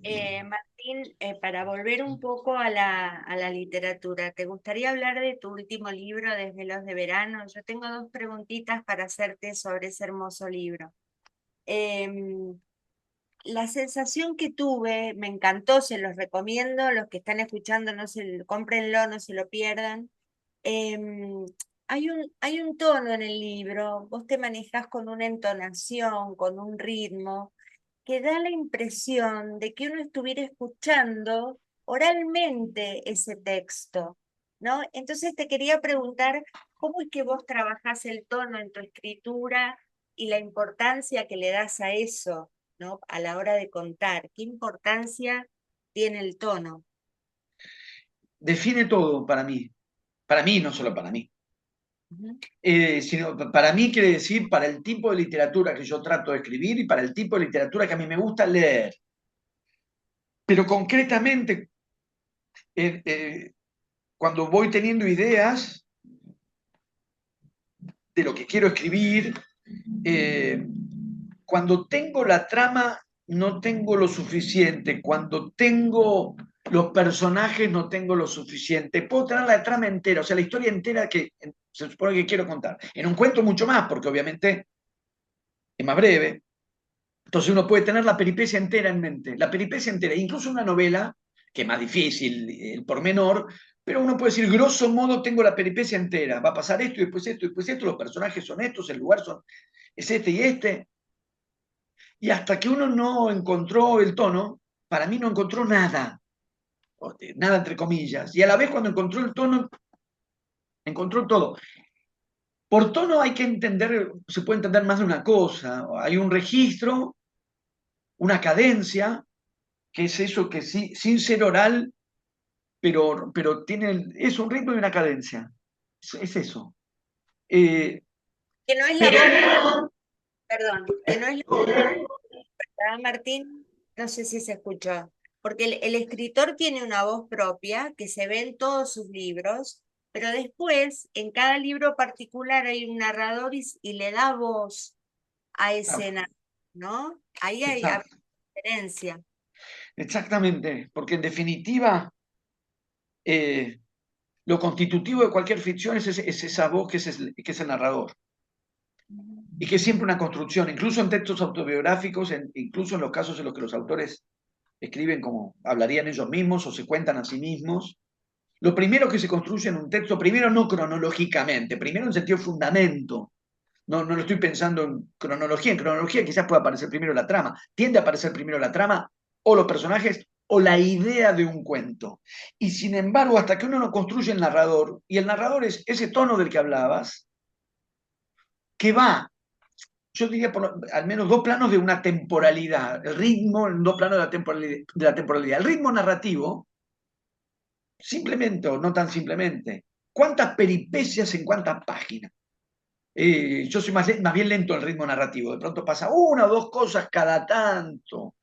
Martín, para volver un poco a la literatura, ¿te gustaría hablar de tu último libro, Desvelos de Verano? Yo tengo dos preguntitas para hacerte sobre ese hermoso libro. La sensación que tuve, me encantó, se los recomiendo, los que están escuchando, cómprenlo, no se lo pierdan. Em, hay un tono en el libro, vos te manejás con una entonación, con un ritmo que da la impresión de que uno estuviera escuchando oralmente ese texto, ¿no? Entonces te quería preguntar, ¿cómo es que vos trabajás el tono en tu escritura y la importancia que le das a eso, ¿no? A la hora de contar, ¿qué importancia tiene el tono? Define todo para mí, no solo para mí. Ujú. Sino para mí quiere decir para el tipo de literatura que yo trato de escribir y para el tipo de literatura que a mí me gusta leer. Pero concretamente, cuando voy teniendo ideas de lo que quiero escribir, cuando tengo la trama no tengo lo suficiente, cuando tengo los personajes no tengo lo suficiente. Puedo tener la trama entera, o sea, la historia entera que se supone que quiero contar. En un cuento mucho más, porque obviamente es más breve. Entonces uno puede tener la peripecia entera en mente, la peripecia entera, incluso una novela, que es más difícil, el pormenor, pero uno puede decir, grosso modo, tengo la peripecia entera, va a pasar esto, y después esto, los personajes son estos, el lugar es este y este. Y hasta que uno no encontró el tono, para mí no encontró nada, nada entre comillas. Y a la vez cuando encontró el tono, encontró todo. Por tono hay que entender, se puede entender más de una cosa. Hay un registro, una cadencia, que es eso que sí, sin ser oral, pero tiene, es un ritmo y una cadencia. Es eso. Que no es la Pero voz, perdón, que no es la ¿verdad, Martín? No sé si se escuchó, porque el escritor tiene una voz propia que se ve en todos sus libros, pero después en cada libro particular hay un narrador y le da voz a ese narrador, ¿no? Ahí hay diferencia. exactamente, porque en definitiva, lo constitutivo de cualquier ficción es esa voz que es el narrador. Y que es siempre una construcción, incluso en textos autobiográficos, incluso en los casos en los que los autores escriben como hablarían ellos mismos o se cuentan a sí mismos. Lo primero que se construye en un texto, primero no cronológicamente, primero en sentido fundamento. No lo estoy pensando en cronología. En cronología quizás pueda aparecer primero la trama. Tiende a aparecer primero la trama o los personajes o la idea de un cuento. Y sin embargo, hasta que uno no construye el narrador, y el narrador es ese tono del que hablabas, que va, yo diría al menos dos planos de una temporalidad, el ritmo en dos planos de la temporalidad. El ritmo narrativo, simplemente o no tan simplemente, ¿cuántas peripecias en cuántas páginas? Yo soy más bien lento en el ritmo narrativo, de pronto pasa una o dos cosas cada tanto,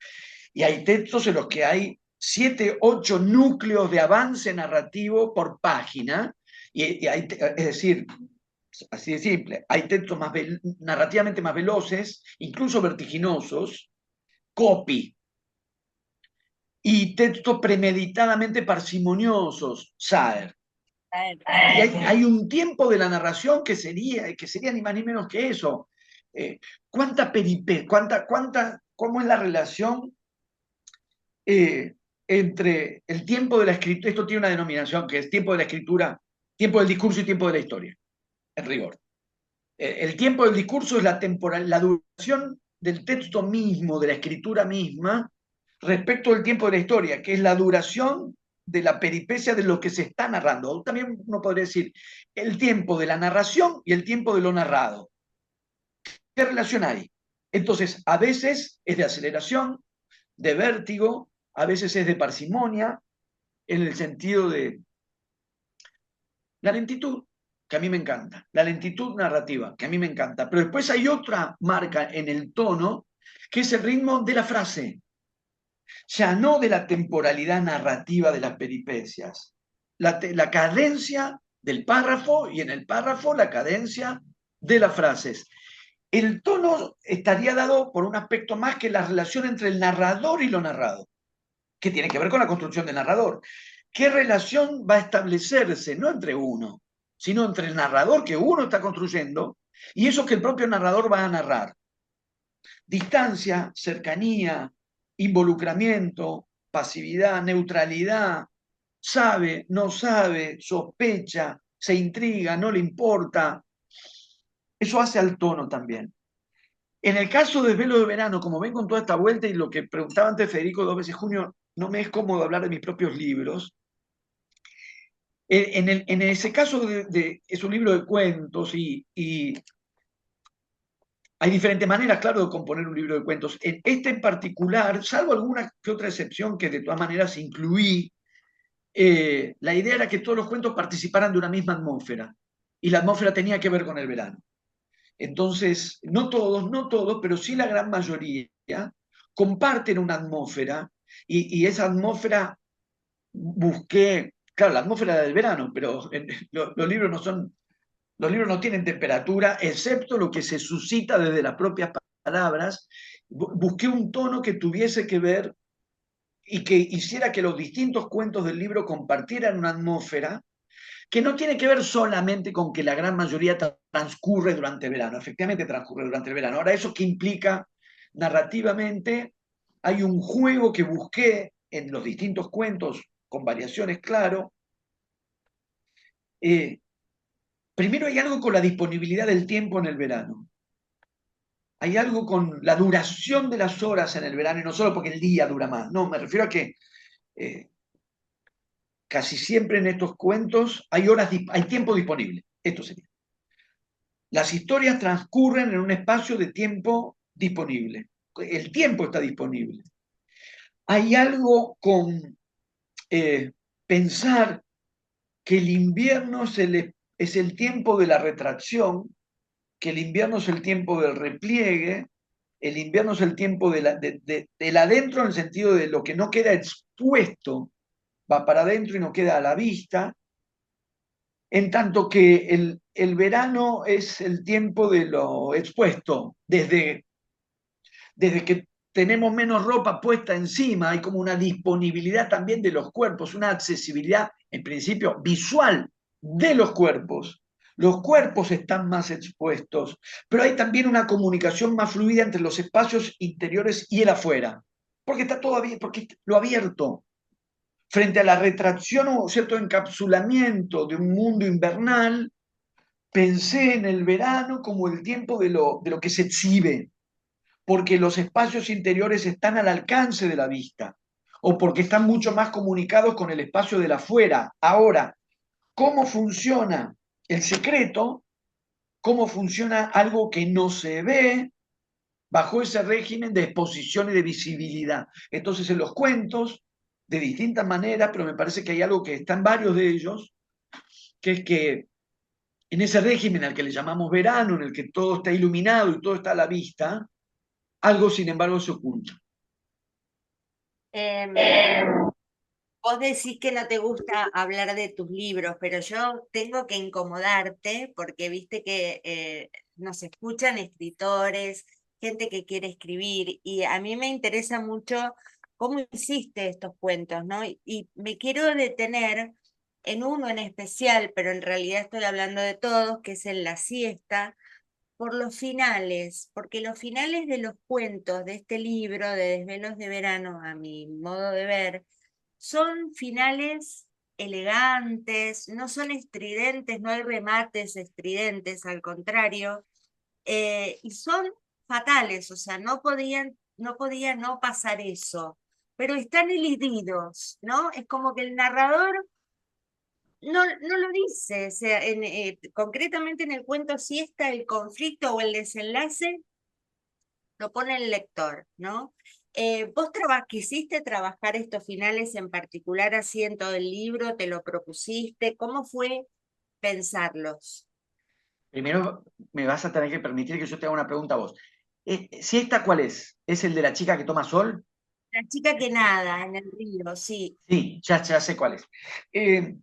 y hay textos en los que hay 7, 8 núcleos de avance narrativo por página, es decir, así de simple, hay textos narrativamente más veloces, incluso vertiginosos, copy, y textos premeditadamente parsimoniosos, Saer. Y hay un tiempo de la narración que sería ni más ni menos que eso. ¿Cuánta peripe, cómo es la relación entre el tiempo de la escritura? Esto tiene una denominación que es tiempo de la escritura, tiempo del discurso y tiempo de la historia, en rigor. El tiempo del discurso es la duración del texto mismo, de la escritura misma, respecto del tiempo de la historia, que es la duración de la peripecia de lo que se está narrando. También uno podría decir el tiempo de la narración y el tiempo de lo narrado. ¿Qué relación hay? Entonces, a veces es de aceleración, de vértigo, a veces es de parsimonia, en el sentido de la lentitud, que a mí me encanta, la lentitud narrativa, que a mí me encanta, pero después hay otra marca en el tono, que es el ritmo de la frase, ya no de la temporalidad narrativa de las peripecias, la cadencia del párrafo y en el párrafo la cadencia de las frases. El tono estaría dado por un aspecto más que la relación entre el narrador y lo narrado, que tiene que ver con la construcción del narrador. ¿Qué relación va a establecerse, no entre uno, sino entre el narrador que uno está construyendo y eso que el propio narrador va a narrar? Distancia, cercanía, involucramiento, pasividad, neutralidad, sabe, no sabe, sospecha, se intriga, no le importa. Eso hace al tono también. En el caso de Desvelo de Verano, como ven con toda esta vuelta y lo que preguntaba antes Federico 2 veces junio, no me es cómodo hablar de mis propios libros. En ese caso es un libro de cuentos y hay diferentes maneras, claro, de componer un libro de cuentos. En este en particular, salvo alguna que otra excepción que de todas maneras incluí, la idea era que todos los cuentos participaran de una misma atmósfera y la atmósfera tenía que ver con el verano. Entonces, no todos, pero sí la gran mayoría comparten una atmósfera y esa atmósfera busqué, claro, la atmósfera del verano, pero los libros no son, los libros no tienen temperatura, excepto lo que se suscita desde las propias palabras. Busqué un tono que tuviese que ver y que hiciera que los distintos cuentos del libro compartieran una atmósfera que no tiene que ver solamente con que la gran mayoría transcurre durante el verano. Efectivamente transcurre durante el verano. Ahora, ¿eso qué implica narrativamente? Hay un juego que busqué en los distintos cuentos, con variaciones, claro. Primero hay algo con la disponibilidad del tiempo en el verano. Hay algo con la duración de las horas en el verano, y no solo porque el día dura más. No, me refiero a que casi siempre en estos cuentos hay tiempo disponible. Esto sería. Las historias transcurren en un espacio de tiempo disponible. El tiempo está disponible. Hay algo con pensar que el invierno es el tiempo de la retracción, que el invierno es el tiempo del repliegue, el invierno es el tiempo del adentro en el sentido de lo que no queda expuesto, va para adentro y no queda a la vista, en tanto que el verano es el tiempo de lo expuesto, desde que tenemos menos ropa puesta encima, hay como una disponibilidad también de los cuerpos, una accesibilidad, en principio, visual de los cuerpos. Los cuerpos están más expuestos, pero hay también una comunicación más fluida entre los espacios interiores y el afuera, porque está todo abierto, porque lo abierto, frente a la retracción o cierto encapsulamiento de un mundo invernal, pensé en el verano como el tiempo de lo que se exhibe, porque los espacios interiores están al alcance de la vista o porque están mucho más comunicados con el espacio del afuera. Ahora, ¿cómo funciona el secreto? ¿Cómo funciona algo que no se ve bajo ese régimen de exposición y de visibilidad? Entonces, en los cuentos, de distintas maneras, pero me parece que hay algo que está en varios de ellos, que es que en ese régimen al que le llamamos verano, en el que todo está iluminado y todo está a la vista, algo, sin embargo, se oculta. Vos decís que no te gusta hablar de tus libros, pero yo tengo que incomodarte porque viste que nos escuchan escritores, gente que quiere escribir, y a mí me interesa mucho cómo hiciste estos cuentos, ¿no? Y me quiero detener en uno en especial, pero en realidad estoy hablando de todos, que es en La Siesta, por los finales, porque los finales de los cuentos de este libro de Desvelos de Verano, a mi modo de ver, son finales elegantes, no son estridentes, no hay remates estridentes, al contrario, y son fatales, o sea, no podía no pasar eso, pero están elididos, ¿no? Es como que el narrador no lo dice, o sea, concretamente en el cuento sí está el conflicto o el desenlace, lo pone el lector, ¿no? ¿Vos quisiste trabajar estos finales en particular así en todo el libro? ¿Te lo propusiste? ¿Cómo fue pensarlos? Primero me vas a tener que permitir que yo te haga una pregunta a vos. ¿Si esta cuál es? ¿Es el de la chica que toma sol? La chica que nada en el río, sí. Sí, ya sé cuál es. Eh,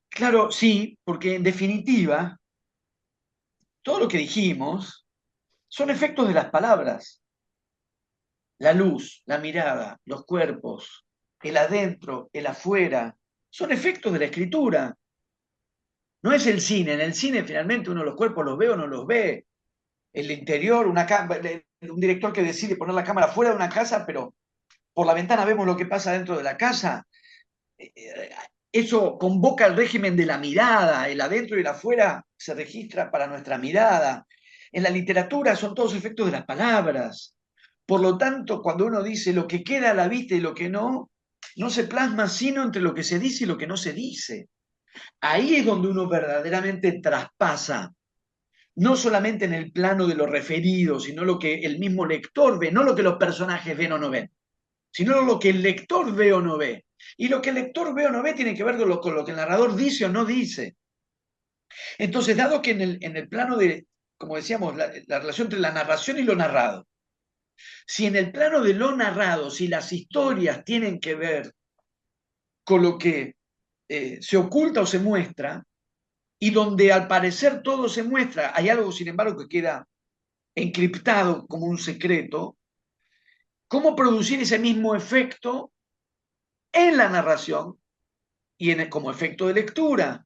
claro, sí, porque en definitiva, todo lo que dijimos son efectos de las palabras. La luz, la mirada, los cuerpos, el adentro, el afuera, son efectos de la escritura. No es el cine. En el cine finalmente uno los cuerpos los ve o no los ve. El interior, un director que decide poner la cámara fuera de una casa, pero por la ventana vemos lo que pasa dentro de la casa. Eso convoca el régimen de la mirada, el adentro y el afuera se registra para nuestra mirada. En la literatura son todos efectos de las palabras. Por lo tanto, cuando uno dice lo que queda a la vista y lo que no, no se plasma sino entre lo que se dice y lo que no se dice. Ahí es donde uno verdaderamente traspasa, no solamente en el plano de lo referido, sino lo que el mismo lector ve, no lo que los personajes ven o no ven, sino lo que el lector ve o no ve. Y lo que el lector ve o no ve tiene que ver con lo que el narrador dice o no dice. Entonces, dado que en el plano de, como decíamos, la relación entre la narración y lo narrado, si en el plano de lo narrado, si las historias tienen que ver con lo que se oculta o se muestra, y donde al parecer todo se muestra, hay algo, sin embargo, que queda encriptado como un secreto, ¿cómo producir ese mismo efecto en la narración y como efecto de lectura?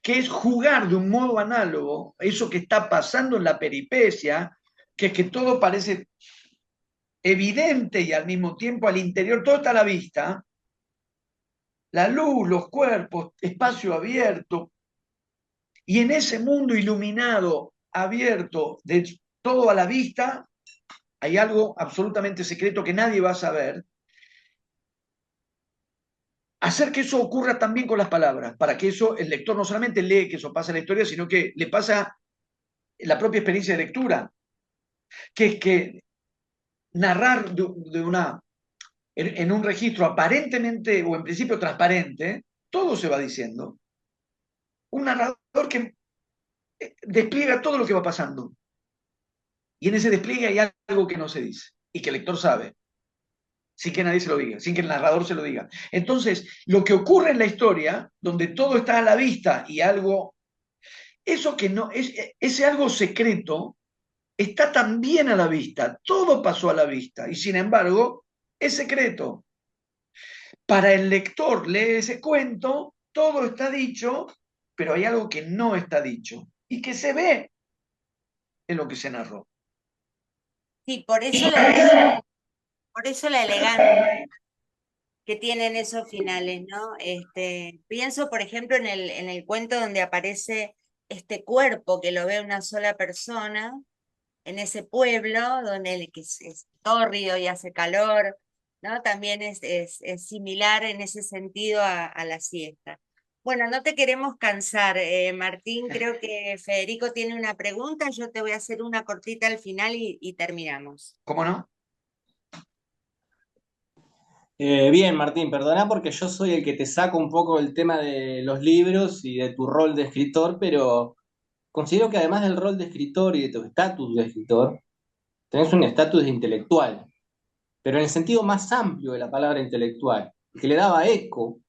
Que es jugar de un modo análogo eso que está pasando en la peripecia, que es que todo parece evidente y al mismo tiempo al interior todo está a la vista, la luz, los cuerpos, espacio abierto, y en ese mundo iluminado, abierto, de todo a la vista, hay algo absolutamente secreto que nadie va a saber. Hacer que eso ocurra también con las palabras, para que eso el lector no solamente lee que eso pasa en la historia, sino que le pasa la propia experiencia de lectura, que es que narrar en un registro aparentemente o en principio transparente, todo se va diciendo. Un narrador que despliega todo lo que va pasando. Y en ese despliegue hay algo que no se dice y que el lector sabe, sin que nadie se lo diga, sin que el narrador se lo diga. Entonces, lo que ocurre en la historia, donde todo está a la vista y algo, eso que no, ese algo secreto está también a la vista, todo pasó a la vista y sin embargo es secreto. Para el lector lee ese cuento, todo está dicho, pero hay algo que no está dicho y que se ve en lo que se narró. Sí, por eso la elegancia que tienen esos finales, ¿no? Pienso, por ejemplo, en el cuento donde aparece este cuerpo que lo ve una sola persona, en ese pueblo donde que es tórrido y hace calor, ¿no? También es similar en ese sentido a la siesta. Bueno, no te queremos cansar, Martín. Creo que Federico tiene una pregunta. Yo te voy a hacer una cortita al final y terminamos. ¿Cómo no? Bien, Martín, perdona porque yo soy el que te saco un poco el tema de los libros y de tu rol de escritor, pero considero que además del rol de escritor y de tu estatus de escritor, tenés un estatus de intelectual, pero en el sentido más amplio de la palabra intelectual, que le daba eco,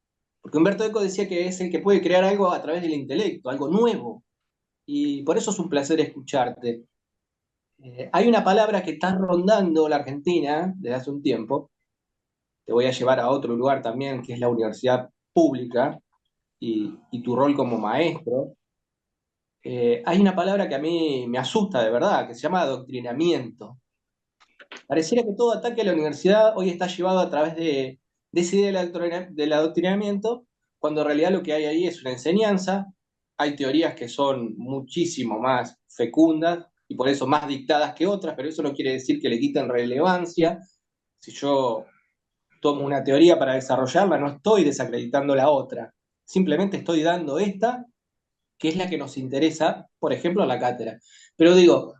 porque Humberto Eco decía que es el que puede crear algo a través del intelecto, algo nuevo, y por eso es un placer escucharte. Hay una palabra que está rondando la Argentina desde hace un tiempo, te voy a llevar a otro lugar también, que es la universidad pública y tu rol como maestro. Hay una palabra que a mí me asusta de verdad, que se llama adoctrinamiento. Pareciera que todo ataque a la universidad hoy está llevado a través de esa idea del adoctrinamiento, cuando en realidad lo que hay ahí es una enseñanza. Hay teorías que son muchísimo más fecundas y por eso más dictadas que otras, pero eso no quiere decir que le quiten relevancia. Si yo tomo una teoría para desarrollarla, no estoy desacreditando la otra, simplemente estoy dando esta, que es la que nos interesa, por ejemplo, a la cátedra. Pero digo,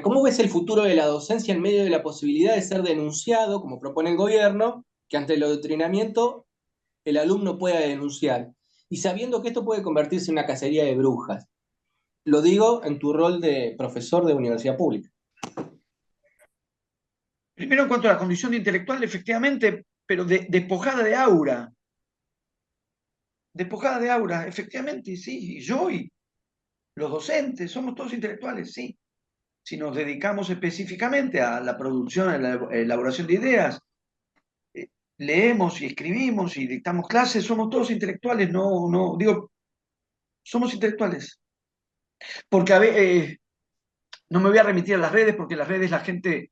¿cómo ves el futuro de la docencia en medio de la posibilidad de ser denunciado, como propone el gobierno, que ante el adoctrinamiento el alumno pueda denunciar? Y sabiendo que esto puede convertirse en una cacería de brujas. Lo digo en tu rol de profesor de universidad pública. Primero, en cuanto a la condición de intelectual, efectivamente, pero despojada de aura. Despojada de aura, efectivamente, sí. Y yo y los docentes somos todos intelectuales, sí. Si nos dedicamos específicamente a la producción, a la elaboración de ideas, leemos y escribimos y dictamos clases, somos todos intelectuales, no, digo, somos intelectuales. Porque no me voy a remitir a las redes, porque en las redes la gente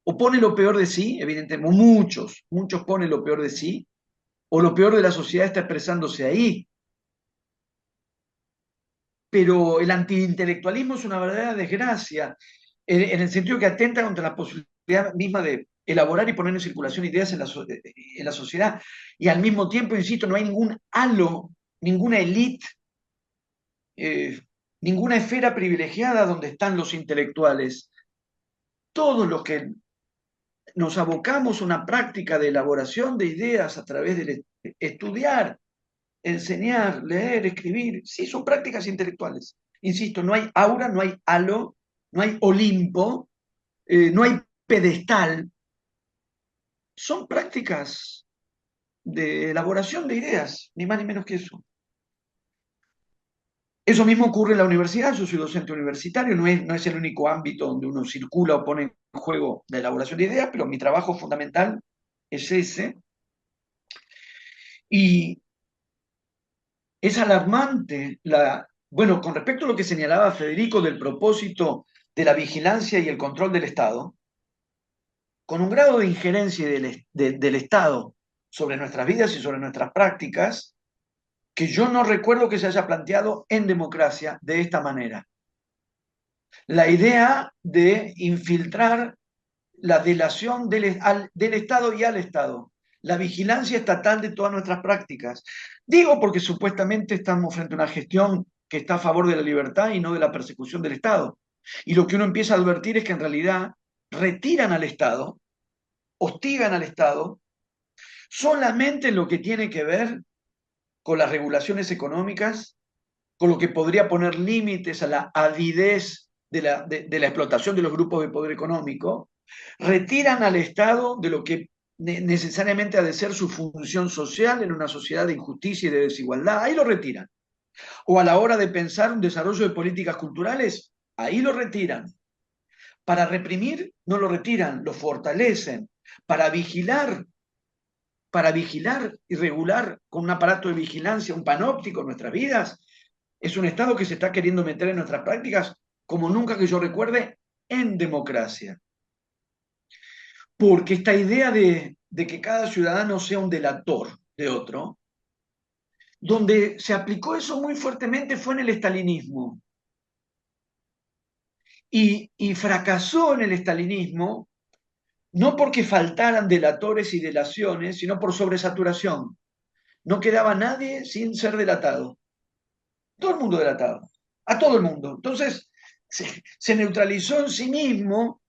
o pone lo peor de sí, evidentemente, muchos ponen lo peor de sí, o lo peor de la sociedad está expresándose ahí. Pero el antiintelectualismo es una verdadera desgracia, en el sentido que atenta contra la posibilidad misma de elaborar y poner en circulación ideas en la sociedad. Y al mismo tiempo, insisto, no hay ningún halo, ninguna élite, eh, ninguna esfera privilegiada donde están los intelectuales. Todos los que nos abocamos a una práctica de elaboración de ideas a través de estudiar, enseñar, leer, escribir, sí, son prácticas intelectuales. Insisto, no hay aura, no hay halo, no hay Olimpo, no hay pedestal. Son prácticas de elaboración de ideas, ni más ni menos que eso. Eso mismo ocurre en la universidad, yo soy docente universitario, no es el único ámbito donde uno circula o pone en juego la elaboración de ideas, pero mi trabajo fundamental es ese. Y es alarmante bueno, con respecto a lo que señalaba Federico del propósito de la vigilancia y el control del Estado, con un grado de injerencia del Estado sobre nuestras vidas y sobre nuestras prácticas, que yo no recuerdo que se haya planteado en democracia de esta manera. La idea de infiltrar la delación del Estado y al Estado, la vigilancia estatal de todas nuestras prácticas. Digo porque supuestamente estamos frente a una gestión que está a favor de la libertad y no de la persecución del Estado. Y lo que uno empieza a advertir es que en realidad retiran al Estado, hostigan al Estado, solamente en lo que tiene que ver con las regulaciones económicas, con lo que podría poner límites a la avidez de la explotación de los grupos de poder económico, retiran al Estado de lo que necesariamente ha de ser su función social en una sociedad de injusticia y de desigualdad, ahí lo retiran. O a la hora de pensar un desarrollo de políticas culturales, ahí lo retiran. Para reprimir, no lo retiran, lo fortalecen. Para vigilar y regular con un aparato de vigilancia, un panóptico en nuestras vidas, es un Estado que se está queriendo meter en nuestras prácticas como nunca que yo recuerde en democracia. Porque esta idea de que cada ciudadano sea un delator de otro, donde se aplicó eso muy fuertemente fue en el estalinismo. Y fracasó en el estalinismo no porque faltaran delatores y delaciones, sino por sobresaturación. No quedaba nadie sin ser delatado. Todo el mundo delatado. A todo el mundo. Entonces, se neutralizó en sí mismo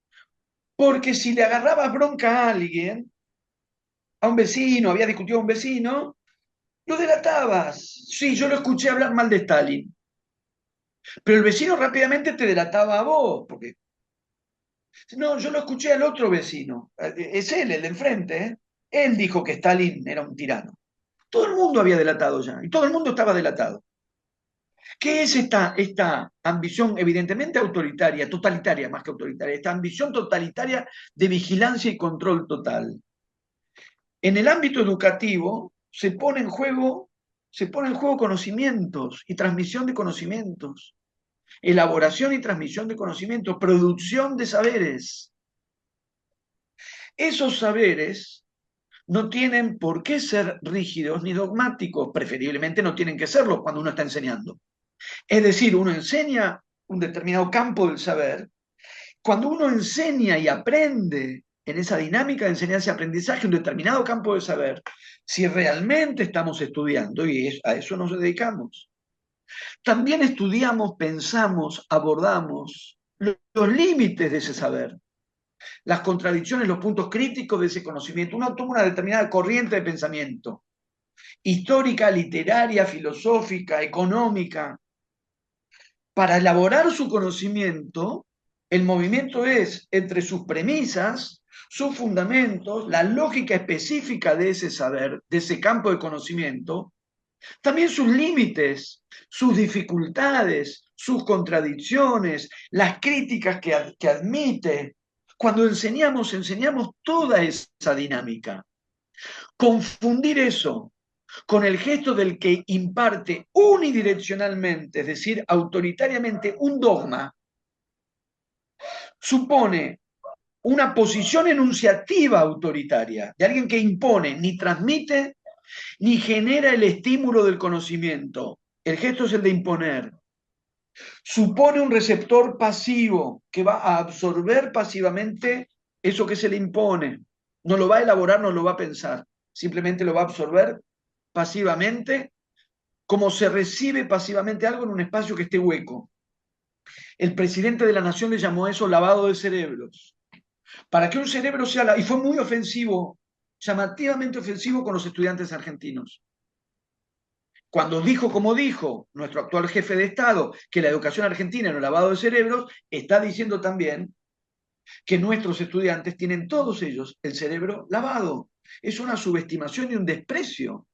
porque si le agarraba bronca a alguien, a un vecino, había discutido a un vecino, lo delatabas. Sí, yo lo escuché hablar mal de Stalin. Pero el vecino rápidamente te delataba a vos, porque no, yo lo escuché al otro vecino. Es él, el de enfrente, ¿eh? Él dijo que Stalin era un tirano. Todo el mundo había delatado ya, y todo el mundo estaba delatado. ¿Qué es esta ambición evidentemente autoritaria, totalitaria más que autoritaria, esta ambición totalitaria de vigilancia y control total? En el ámbito educativo se pone en juego conocimientos y transmisión de conocimientos, elaboración y transmisión de conocimientos, producción de saberes. Esos saberes no tienen por qué ser rígidos ni dogmáticos, preferiblemente no tienen que serlo cuando uno está enseñando. Es decir, uno enseña un determinado campo del saber. Cuando uno enseña y aprende en esa dinámica de enseñanza y aprendizaje un determinado campo de saber, si realmente estamos estudiando, y a eso nos dedicamos, también estudiamos, pensamos, abordamos los límites de ese saber, las contradicciones, los puntos críticos de ese conocimiento. Uno toma una determinada corriente de pensamiento, histórica, literaria, filosófica, económica. Para elaborar su conocimiento, el movimiento es entre sus premisas, sus fundamentos, la lógica específica de ese saber, de ese campo de conocimiento, también sus límites, sus dificultades, sus contradicciones, las críticas que admite. Cuando enseñamos toda esa dinámica. Confundir eso con el gesto del que imparte unidireccionalmente, es decir, autoritariamente, un dogma, supone una posición enunciativa autoritaria, de alguien que impone, ni transmite, ni genera el estímulo del conocimiento. El gesto es el de imponer. Supone un receptor pasivo que va a absorber pasivamente eso que se le impone. No lo va a elaborar, no lo va a pensar. Simplemente lo va a absorber pasivamente, como se recibe pasivamente algo en un espacio que esté hueco. El presidente de la Nación le llamó eso lavado de cerebros. Para que un cerebro sea... Y fue muy ofensivo, llamativamente ofensivo con los estudiantes argentinos. Cuando dijo, como dijo nuestro actual jefe de Estado, que la educación argentina era un lavado de cerebros, está diciendo también que nuestros estudiantes tienen todos ellos el cerebro lavado. Es una subestimación y un desprecio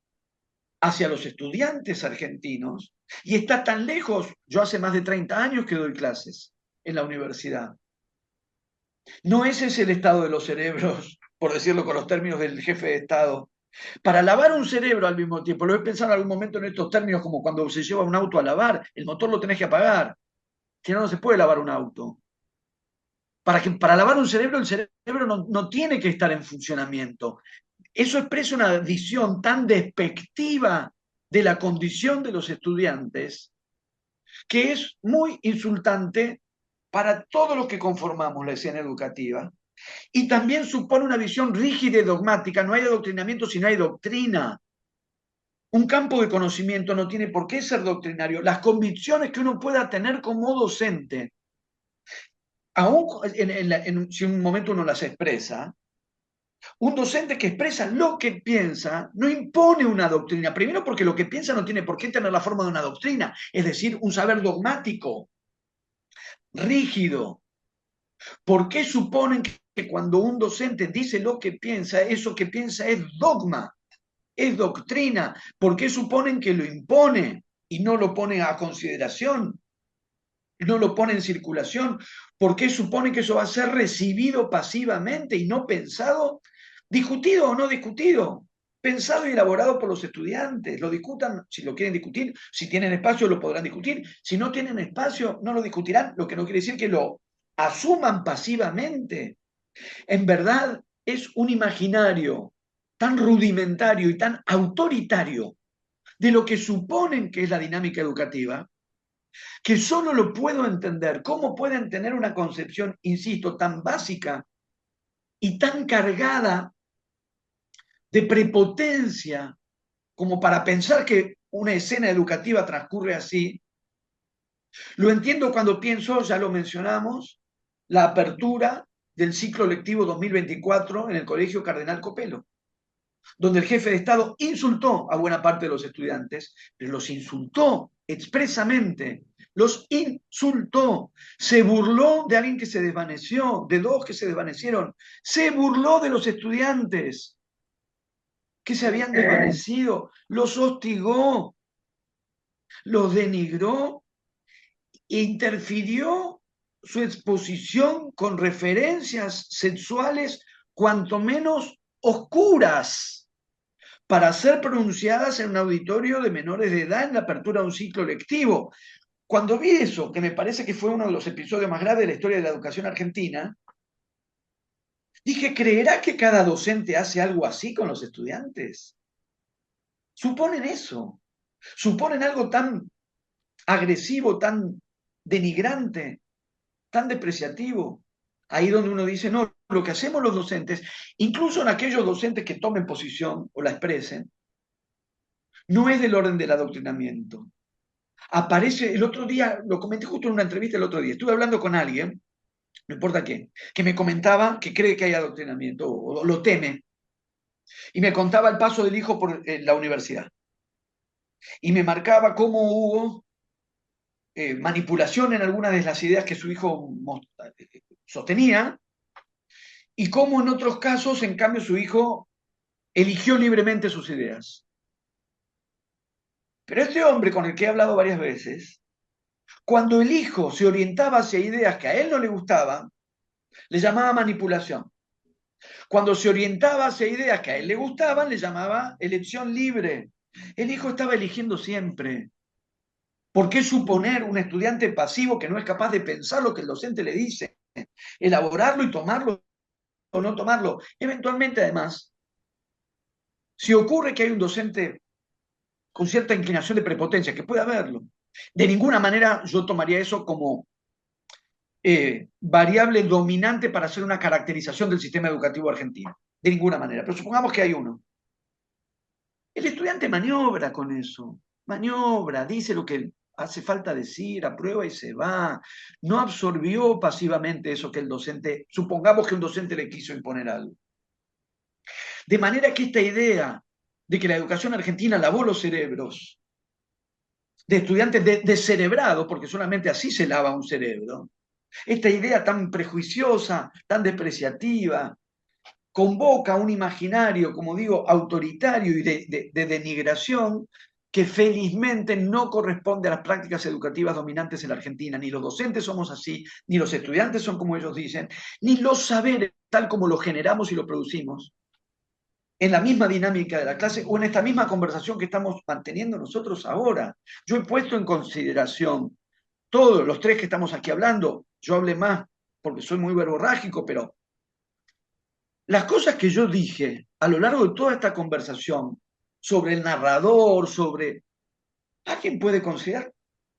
hacia los estudiantes argentinos, y está tan lejos. Yo hace más de 30 años que doy clases en la universidad. No ese es el estado de los cerebros, por decirlo con los términos del jefe de Estado. Para lavar un cerebro al mismo tiempo, lo he pensado en algún momento en estos términos, como cuando se lleva un auto a lavar, el motor lo tenés que apagar, si no, no se puede lavar un auto. Para lavar un cerebro, el cerebro no tiene que estar en funcionamiento. Eso expresa una visión tan despectiva de la condición de los estudiantes que es muy insultante para todos los que conformamos la escena educativa, y también supone una visión rígida y dogmática. No hay adoctrinamiento si no hay doctrina. Un campo de conocimiento no tiene por qué ser doctrinario. Las convicciones que uno pueda tener como docente, aún si en un momento uno las expresa, un docente que expresa lo que piensa no impone una doctrina. Primero, porque lo que piensa no tiene por qué tener la forma de una doctrina, es decir, un saber dogmático, rígido. ¿Por qué suponen que cuando un docente dice lo que piensa, eso que piensa es dogma, es doctrina? ¿Por qué suponen que lo impone y no lo pone a consideración? No lo pone en circulación. ¿Por qué suponen que eso va a ser recibido pasivamente y no pensado? Discutido o no discutido, pensado y elaborado por los estudiantes. Lo discutan si lo quieren discutir, si tienen espacio lo podrán discutir, si no tienen espacio no lo discutirán, lo que no quiere decir que lo asuman pasivamente. En verdad es un imaginario tan rudimentario y tan autoritario de lo que suponen que es la dinámica educativa, que solo lo puedo entender. ¿Cómo pueden tener una concepción, insisto, tan básica y tan cargada de prepotencia como para pensar que una escena educativa transcurre así? Lo entiendo cuando pienso, ya lo mencionamos, la apertura del ciclo lectivo 2024 en el Colegio Cardenal Copelo, donde el jefe de Estado insultó a buena parte de los estudiantes, pero los insultó expresamente, los insultó, se burló de alguien que se desvaneció, de dos que se desvanecieron, se burló de los estudiantes que se habían desvanecido, los hostigó, los denigró e interfirió su exposición con referencias sexuales cuanto menos oscuras para ser pronunciadas en un auditorio de menores de edad en la apertura de un ciclo lectivo. Cuando vi eso, que me parece que fue uno de los episodios más graves de la historia de la educación argentina, Dije, ¿creerá que cada docente hace algo así con los estudiantes? Suponen eso. Suponen algo tan agresivo, tan denigrante, tan despreciativo. Ahí donde uno dice, no, lo que hacemos los docentes, incluso en aquellos docentes que tomen posición o la expresen, no es del orden del adoctrinamiento. Aparece el otro día, lo comenté justo en una entrevista el otro día, estuve hablando con alguien, no importa quién, que me comentaba que cree que hay adoctrinamiento o lo teme, y me contaba el paso del hijo por la universidad. Y me marcaba cómo hubo manipulación en algunas de las ideas que su hijo sostenía, y cómo en otros casos, en cambio, su hijo eligió libremente sus ideas. Pero este hombre con el que he hablado varias veces, cuando el hijo se orientaba hacia ideas que a él no le gustaban, le llamaba manipulación. Cuando se orientaba hacia ideas que a él le gustaban, le llamaba elección libre. El hijo estaba eligiendo siempre. ¿Por qué suponer un estudiante pasivo que no es capaz de pensar lo que el docente le dice, elaborarlo y tomarlo o no tomarlo? Eventualmente, además, si ocurre que hay un docente con cierta inclinación de prepotencia, que puede haberlo, de ninguna manera yo tomaría eso como variable dominante para hacer una caracterización del sistema educativo argentino. De ninguna manera. Pero supongamos que hay uno. El estudiante maniobra con eso. Maniobra, dice lo que hace falta decir, aprueba y se va. No absorbió pasivamente eso que el docente, supongamos que un docente le quiso imponer algo. De manera que esta idea de que la educación argentina lavó los cerebros de estudiantes descerebrados, porque solamente así se lava un cerebro, esta idea tan prejuiciosa, tan despreciativa, convoca un imaginario, como digo, autoritario y de denigración que felizmente no corresponde a las prácticas educativas dominantes en la Argentina. Ni los docentes somos así, ni los estudiantes son como ellos dicen, ni los saberes tal como los generamos y los producimos en la misma dinámica de la clase o en esta misma conversación que estamos manteniendo nosotros ahora. Yo he puesto en consideración todos los tres que estamos aquí hablando. Yo hablé más porque soy muy verborrágico, pero las cosas que yo dije a lo largo de toda esta conversación sobre el narrador, sobre... Alguien puede considerar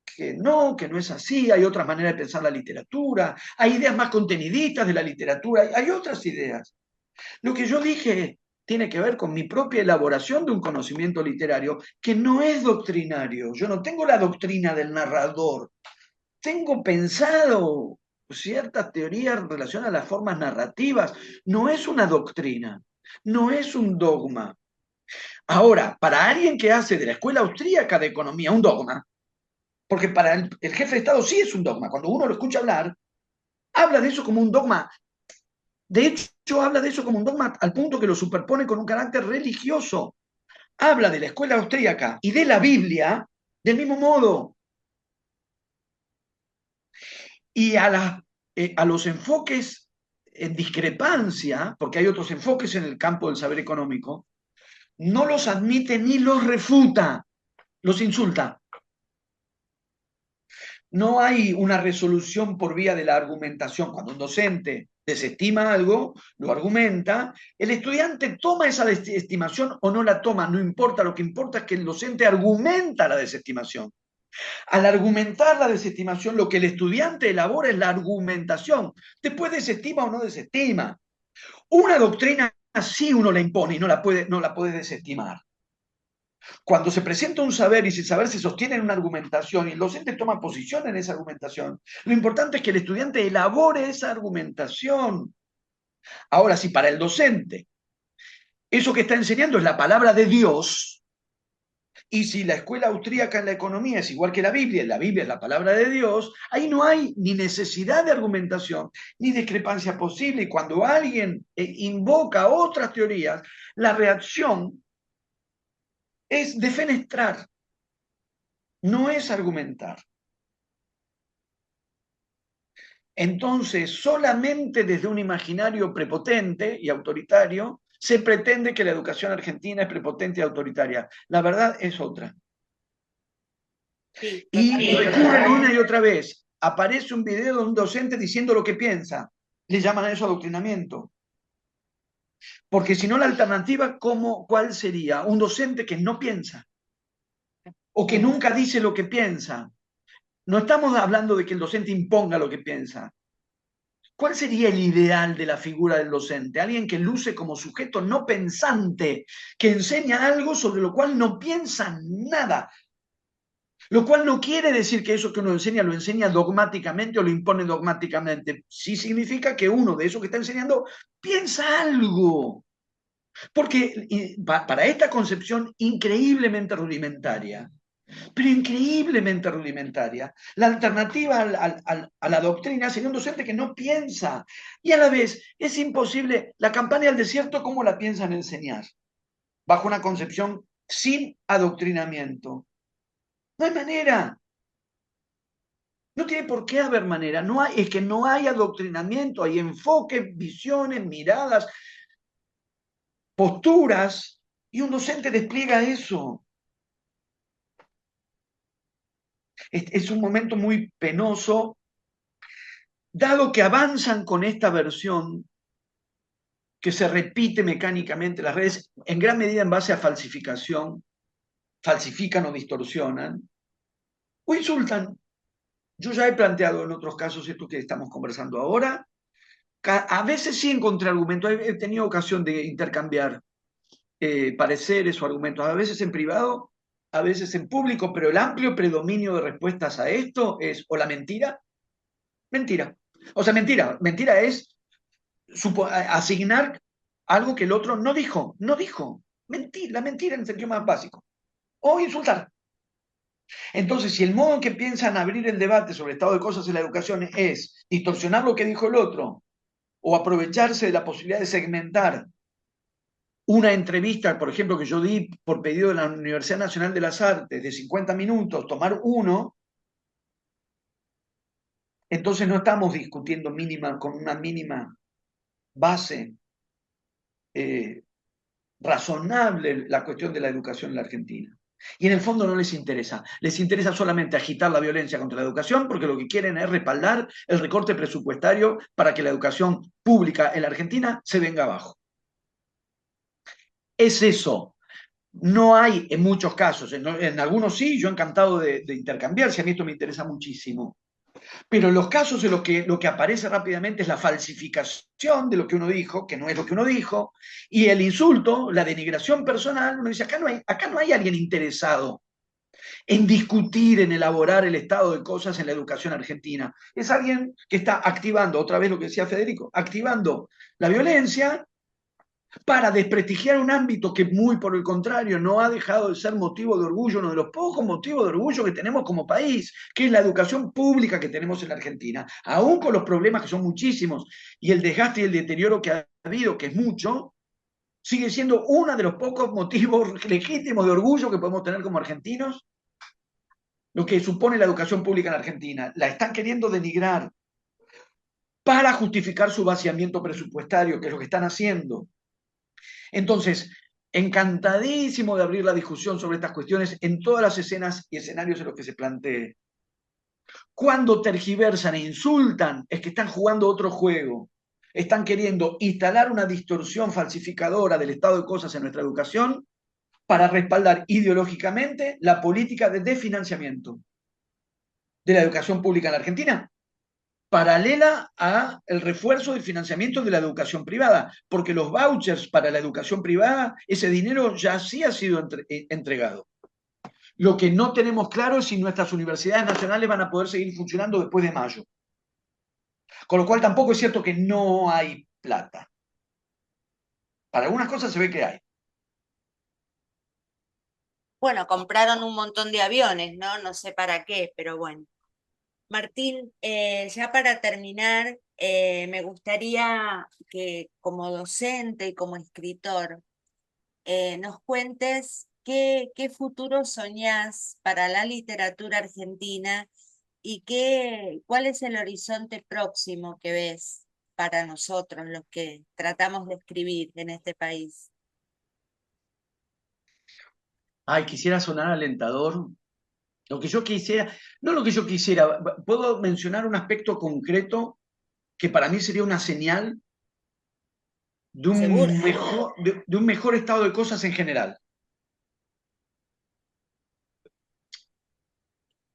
que no es así, hay otras maneras de pensar la literatura, hay ideas más contenidistas de la literatura, hay otras ideas. Lo que yo dije tiene que ver con mi propia elaboración de un conocimiento literario que no es doctrinario. Yo no tengo la doctrina del narrador. Tengo pensado ciertas teorías en relación a las formas narrativas. No es una doctrina, no es un dogma. Ahora, para alguien que hace de la escuela austríaca de economía un dogma, porque para el jefe de Estado sí es un dogma, cuando uno lo escucha hablar, habla de eso como un dogma. De hecho, habla de eso como un dogma al punto que lo superpone con un carácter religioso. Habla de la escuela austríaca y de la Biblia del mismo modo. Y a los enfoques en discrepancia, porque hay otros enfoques en el campo del saber económico, no los admite ni los refuta, los insulta. No hay una resolución por vía de la argumentación. Cuando un docente desestima algo, lo argumenta, el estudiante toma esa desestimación o no la toma, no importa, lo que importa es que el docente argumenta la desestimación. Al argumentar la desestimación, lo que el estudiante elabora es la argumentación. Después desestima o no desestima. Una doctrina sí uno la impone y no la puede desestimar. Cuando se presenta un saber y ese saber se sostiene en una argumentación y el docente toma posición en esa argumentación, lo importante es que el estudiante elabore esa argumentación. Ahora, si para el docente eso que está enseñando es la palabra de Dios, y si la escuela austríaca en la economía es igual que la Biblia es la palabra de Dios, ahí no hay ni necesidad de argumentación, ni discrepancia posible. Y cuando alguien invoca otras teorías, la reacción es defenestrar, no es argumentar. Entonces, solamente desde un imaginario prepotente y autoritario se pretende que la educación argentina es prepotente y autoritaria. La verdad es otra. Sí, Y totalmente. recurren una y otra vez. Aparece un video de un docente diciendo lo que piensa. Le llaman a eso adoctrinamiento. Porque si no, la alternativa, ¿cuál sería? Un docente que no piensa o que nunca dice lo que piensa. No estamos hablando de que el docente imponga lo que piensa. ¿Cuál sería el ideal de la figura del docente? Alguien que luce como sujeto no pensante, que enseña algo sobre lo cual no piensa nada. Lo cual no quiere decir que eso que uno enseña lo enseña dogmáticamente o lo impone dogmáticamente. Sí significa que uno de eso que está enseñando piensa algo. Porque para esta concepción increíblemente rudimentaria, pero increíblemente rudimentaria, la alternativa a la doctrina sería un docente que no piensa. Y a la vez es imposible, la campaña del desierto, ¿cómo la piensan enseñar? Bajo una concepción sin adoctrinamiento. No hay manera. No tiene por qué haber manera. Es que no hay adoctrinamiento, hay enfoques, visiones, miradas, posturas, y un docente despliega eso. Es un momento muy penoso, dado que avanzan con esta versión que se repite mecánicamente en las redes, en gran medida en base a falsificación, falsifican o distorsionan, o insultan. Yo ya he planteado en otros casos esto que estamos conversando ahora. A veces sí encontré argumentos, he tenido ocasión de intercambiar pareceres o argumentos, a veces en privado, a veces en público, pero el amplio predominio de respuestas a esto es o la mentira, mentira. O sea, mentira es asignar algo que el otro no dijo, no dijo. La mentira en el sentido más básico. O insultar. Entonces, si el modo en que piensan abrir el debate sobre el estado de cosas en la educación es distorsionar lo que dijo el otro, o aprovecharse de la posibilidad de segmentar una entrevista, por ejemplo, que yo di por pedido de la Universidad Nacional de las Artes, de 50 minutos, tomar uno, entonces no estamos discutiendo con una mínima base razonable la cuestión de la educación en la Argentina. Y en el fondo no les interesa solamente agitar la violencia contra la educación porque lo que quieren es respaldar el recorte presupuestario para que la educación pública en la Argentina se venga abajo. Es eso. No hay en muchos casos, en algunos sí, yo encantado de intercambiar, si a mí esto me interesa muchísimo. Pero en los casos en los que lo que aparece rápidamente es la falsificación de lo que uno dijo, que no es lo que uno dijo, y el insulto, la denigración personal, uno dice, acá no hay alguien interesado en discutir, en elaborar el estado de cosas en la educación argentina. Es alguien que está activando, otra vez lo que decía Federico, activando la violencia para desprestigiar un ámbito que muy por el contrario no ha dejado de ser motivo de orgullo, uno de los pocos motivos de orgullo que tenemos como país, que es la educación pública que tenemos en la Argentina, aún con los problemas que son muchísimos y el desgaste y el deterioro que ha habido, que es mucho, sigue siendo uno de los pocos motivos legítimos de orgullo que podemos tener como argentinos, lo que supone la educación pública en Argentina. La están queriendo denigrar para justificar su vaciamiento presupuestario, que es lo que están haciendo. Entonces, encantadísimo de abrir la discusión sobre estas cuestiones en todas las escenas y escenarios en los que se plantee. Cuando tergiversan e insultan, es que están jugando otro juego. Están queriendo instalar una distorsión falsificadora del estado de cosas en nuestra educación para respaldar ideológicamente la política de desfinanciamiento de la educación pública en la Argentina, paralela a el refuerzo del financiamiento de la educación privada, porque los vouchers para la educación privada, ese dinero ya sí ha sido entregado. Lo que no tenemos claro es si nuestras universidades nacionales van a poder seguir funcionando después de mayo. Con lo cual tampoco es cierto que no hay plata. Para algunas cosas se ve que hay. Bueno, compraron un montón de aviones, ¿no? No sé para qué, pero bueno. Martín, ya para terminar, me gustaría que como docente y como escritor nos cuentes qué futuro soñás para la literatura argentina y cuál es el horizonte próximo que ves para nosotros, los que tratamos de escribir en este país. Ay, quisiera sonar alentador. Lo que yo quisiera, no lo que yo quisiera, puedo mencionar un aspecto concreto que para mí sería una señal Seguro. de un mejor estado de cosas en general.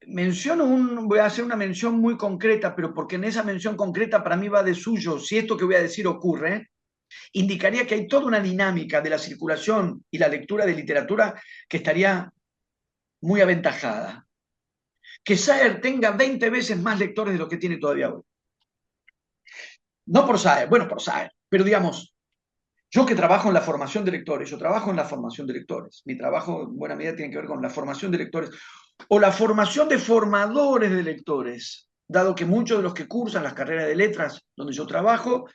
Voy a hacer una mención muy concreta, pero porque en esa mención concreta para mí va de suyo. Si esto que voy a decir ocurre, indicaría que hay toda una dinámica de la circulación y la lectura de literatura que estaría muy aventajada. Que Saer tenga 20 veces más lectores de lo que tiene todavía hoy. No por Saer, bueno, por Saer, pero digamos, yo que trabajo en la formación de lectores, yo trabajo en la formación de lectores. Mi trabajo en buena medida tiene que ver con la formación de lectores o la formación de formadores de lectores, dado que muchos de los que cursan las carreras de letras donde yo trabajo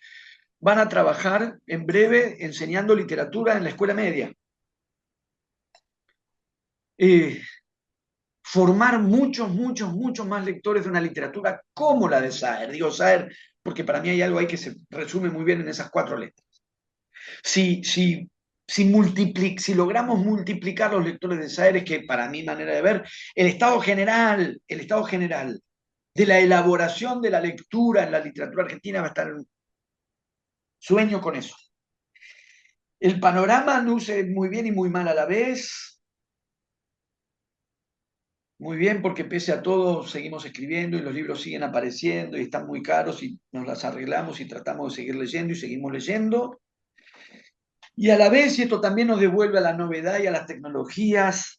van a trabajar en breve enseñando literatura en la escuela media. Formar muchos más lectores de una literatura como la de Saer. Digo Saer porque para mí hay algo ahí que se resume muy bien en esas 4 letras. Si logramos multiplicar los lectores de Saer, que para mi manera de ver, el estado general de la elaboración de la lectura en la literatura argentina va a estar en sueño con eso. El panorama luce muy bien y muy mal a la vez. Muy bien, porque pese a todo seguimos escribiendo y los libros siguen apareciendo y están muy caros y nos las arreglamos y tratamos de seguir leyendo y seguimos leyendo. Y a la vez, y esto también nos devuelve a la novedad y a las tecnologías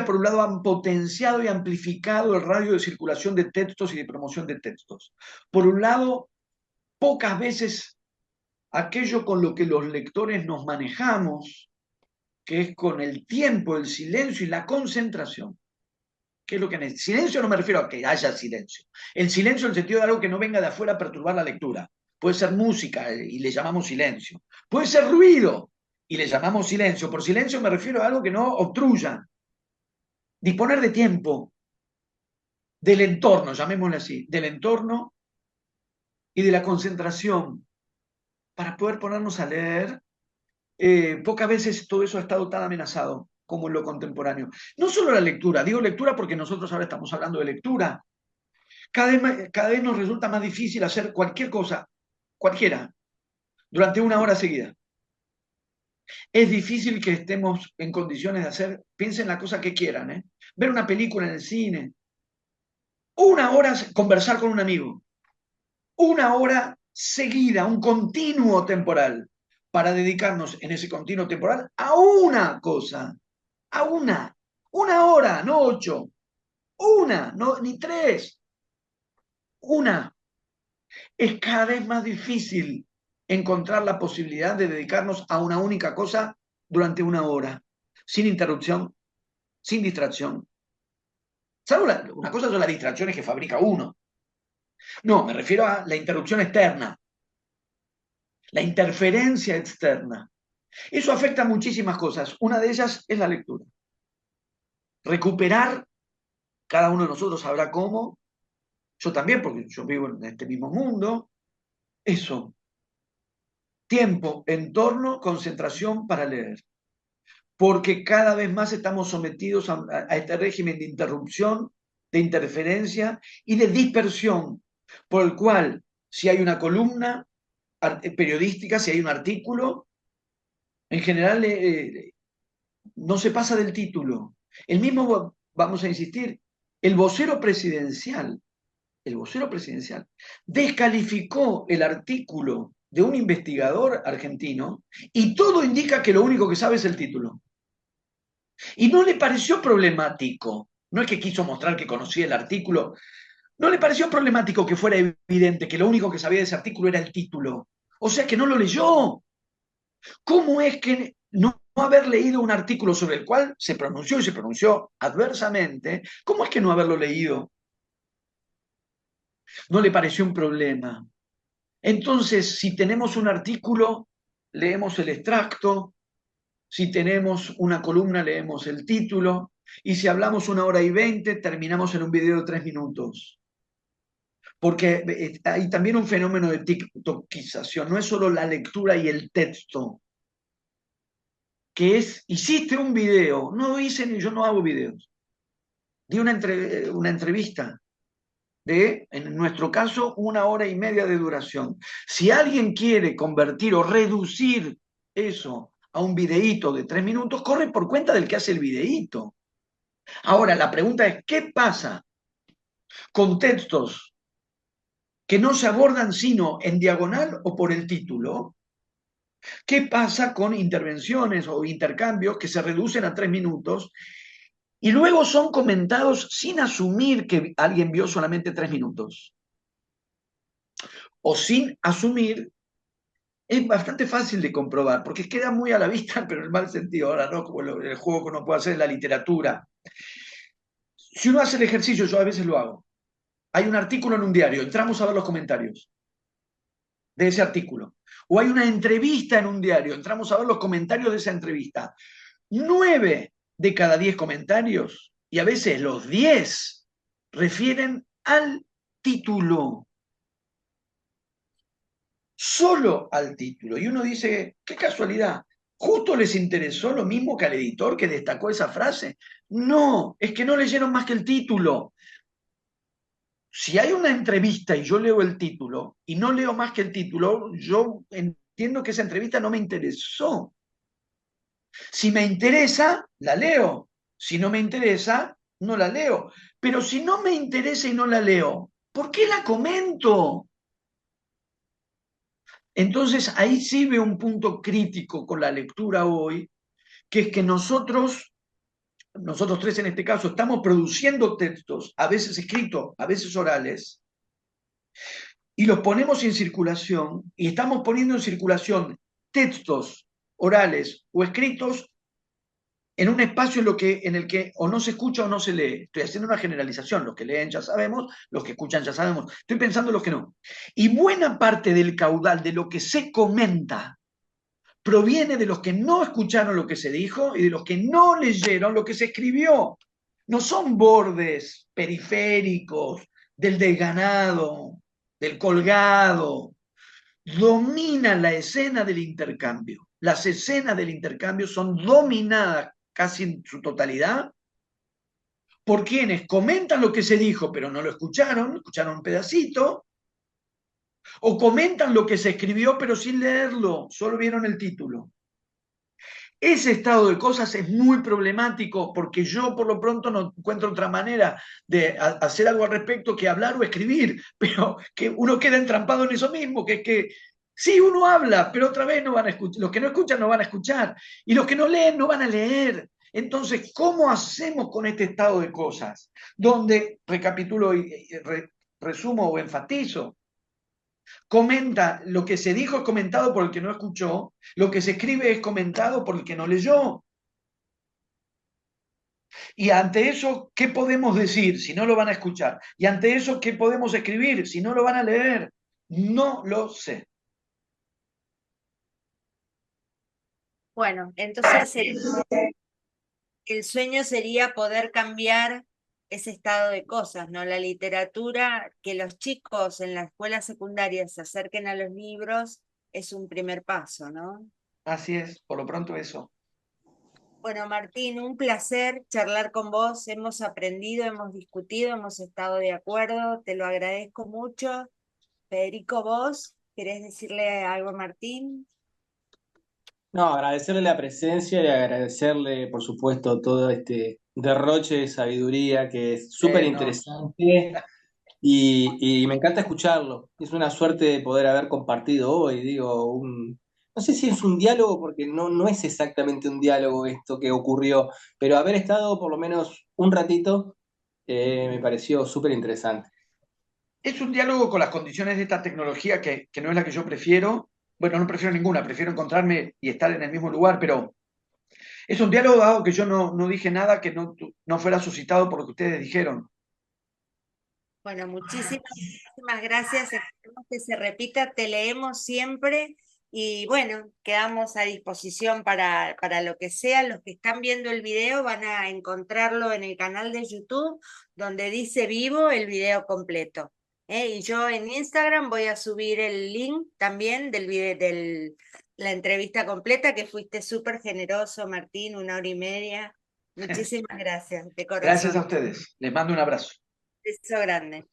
por un lado han potenciado y amplificado el radio de circulación de textos y de promoción de textos. Por un lado, pocas veces aquello con lo que los lectores nos manejamos, que es con el tiempo, el silencio y la concentración. ¿Qué es lo que necesita? Silencio no me refiero a que haya silencio. El silencio en el sentido de algo que no venga de afuera a perturbar la lectura. Puede ser música y le llamamos silencio. Puede ser ruido y le llamamos silencio. Por silencio me refiero a algo que no obstruya. Disponer de tiempo, del entorno, llamémosle así, del entorno y de la concentración para poder ponernos a leer. Pocas veces todo eso ha estado tan amenazado como en lo contemporáneo. No solo la lectura, digo lectura porque nosotros ahora estamos hablando de lectura. Cada vez nos resulta más difícil hacer cualquier cosa, cualquiera, durante una hora seguida. Es difícil que estemos en condiciones de hacer, piensen la cosa que quieran, ver una película en el cine, una hora conversar con un amigo, una hora seguida, un continuo temporal, para dedicarnos en ese continuo temporal a una cosa, a una hora, no 8, una, no, ni 3, una. Es cada vez más difícil encontrar la posibilidad de dedicarnos a una única cosa durante una hora, sin interrupción, sin distracción. Salvo una cosa son las distracciones que fabrica uno. No, me refiero a la interrupción externa, la interferencia externa. Eso afecta a muchísimas cosas. Una de ellas es la lectura. Recuperar, cada uno de nosotros sabrá cómo, yo también, porque yo vivo en este mismo mundo, eso. Tiempo, entorno, concentración para leer. Porque cada vez más estamos sometidos a este régimen de interrupción, de interferencia y de dispersión, por el cual si hay una columna periodística, si hay un artículo, en general no se pasa del título. El mismo, vamos a insistir, el vocero presidencial descalificó el artículo de un investigador argentino y todo indica que lo único que sabe es el título. Y no le pareció problemático, no es que quiso mostrar que conocía el artículo, no le pareció problemático que fuera evidente que lo único que sabía de ese artículo era el título. O sea que no lo leyó. ¿Cómo es que no haber leído un artículo sobre el cual se pronunció y se pronunció adversamente? ¿Cómo es que no haberlo leído? No le pareció un problema. Entonces, si tenemos un artículo, leemos el extracto. Si tenemos una columna, leemos el título. Y si hablamos 1 hora y 20, terminamos en un video de 3 minutos. Porque hay también un fenómeno de tiktokización. No es solo la lectura y el texto. Que es, hiciste un video. No hice, yo no hago videos. Di una entrevista. de, en nuestro caso, 1 hora y media de duración. Si alguien quiere convertir o reducir eso a un videíto de 3 minutos, corre por cuenta del que hace el videíto. Ahora, la pregunta es, ¿qué pasa con textos que no se abordan sino en diagonal o por el título? ¿Qué pasa con intervenciones o intercambios que se reducen a 3 minutos y luego son comentados sin asumir que alguien vio solamente 3 minutos? O sin asumir, es bastante fácil de comprobar, porque queda muy a la vista, pero en el mal sentido, ahora no, como el juego que uno puede hacer en la literatura. Si uno hace el ejercicio, yo a veces lo hago, hay un artículo en un diario, entramos a ver los comentarios de ese artículo. O hay una entrevista en un diario, entramos a ver los comentarios de esa entrevista. 9 de cada 10 comentarios, y a veces los 10, refieren al título. Solo al título. Y uno dice, qué casualidad, ¿justo les interesó lo mismo que al editor que destacó esa frase? No, es que no leyeron más que el título. Si hay una entrevista y yo leo el título y no leo más que el título, yo entiendo que esa entrevista no me interesó. Si me interesa, la leo. Si no me interesa, no la leo. Pero si no me interesa y no la leo, ¿por qué la comento? Entonces ahí sí veo un punto crítico con la lectura hoy, que es que nosotros tres en este caso, estamos produciendo textos, a veces escritos, a veces orales, y los ponemos en circulación, y estamos poniendo en circulación textos orales o escritos en un espacio en el que o no se escucha o no se lee. Estoy haciendo una generalización. Los que leen ya sabemos, los que escuchan ya sabemos. Estoy pensando en los que no. Y buena parte del caudal de lo que se comenta proviene de los que no escucharon lo que se dijo y de los que no leyeron lo que se escribió. No son bordes periféricos del desganado, del colgado. Domina la escena del intercambio. Las escenas del intercambio son dominadas casi en su totalidad por quienes comentan lo que se dijo, pero no lo escucharon un pedacito, o comentan lo que se escribió, pero sin leerlo, solo vieron el título. Ese estado de cosas es muy problemático porque yo por lo pronto no encuentro otra manera de hacer algo al respecto que hablar o escribir, pero que uno queda entrampado en eso mismo, que es que sí, uno habla, pero otra vez no van a escuchar, los que no escuchan no van a escuchar y los que no leen no van a leer. Entonces, ¿cómo hacemos con este estado de cosas? Donde, recapitulo y resumo o enfatizo, comenta, lo que se dijo es comentado por el que no escuchó, lo que se escribe es comentado por el que no leyó. Y ante eso, ¿qué podemos decir si no lo van a escuchar? Y ante eso, ¿qué podemos escribir si no lo van a leer? No lo sé. Bueno, entonces el sueño sería poder cambiar ese estado de cosas, ¿no? La literatura, que los chicos en la escuela secundaria se acerquen a los libros, es un primer paso, ¿no? Así es, por lo pronto eso. Bueno, Martín, un placer charlar con vos. Hemos aprendido, hemos discutido, hemos estado de acuerdo. Te lo agradezco mucho. Federico, vos, ¿querés decirle algo a Martín? No, agradecerle la presencia y agradecerle, por supuesto, todo este derroche de sabiduría que es súper No. interesante y me encanta escucharlo. Es una suerte de poder haber compartido hoy, digo, no sé si es un diálogo, porque no es exactamente un diálogo esto que ocurrió, pero haber estado por lo menos un ratito me pareció súper interesante. Es un diálogo con las condiciones de esta tecnología que no es la que yo prefiero. Bueno, no prefiero ninguna, prefiero encontrarme y estar en el mismo lugar, pero es un diálogo dado que yo no dije nada que no fuera suscitado por lo que ustedes dijeron. Bueno, muchísimas gracias. Esperemos que se repita, te leemos siempre y bueno, quedamos a disposición para lo que sea. Los que están viendo el video van a encontrarlo en el canal de YouTube donde dice vivo el video completo. Y yo en Instagram voy a subir el link también del video, la entrevista completa, que fuiste súper generoso, Martín, 1 hora y media. Muchísimas gracias, de Gracias a corazón. ustedes. Les mando un abrazo. Beso grande.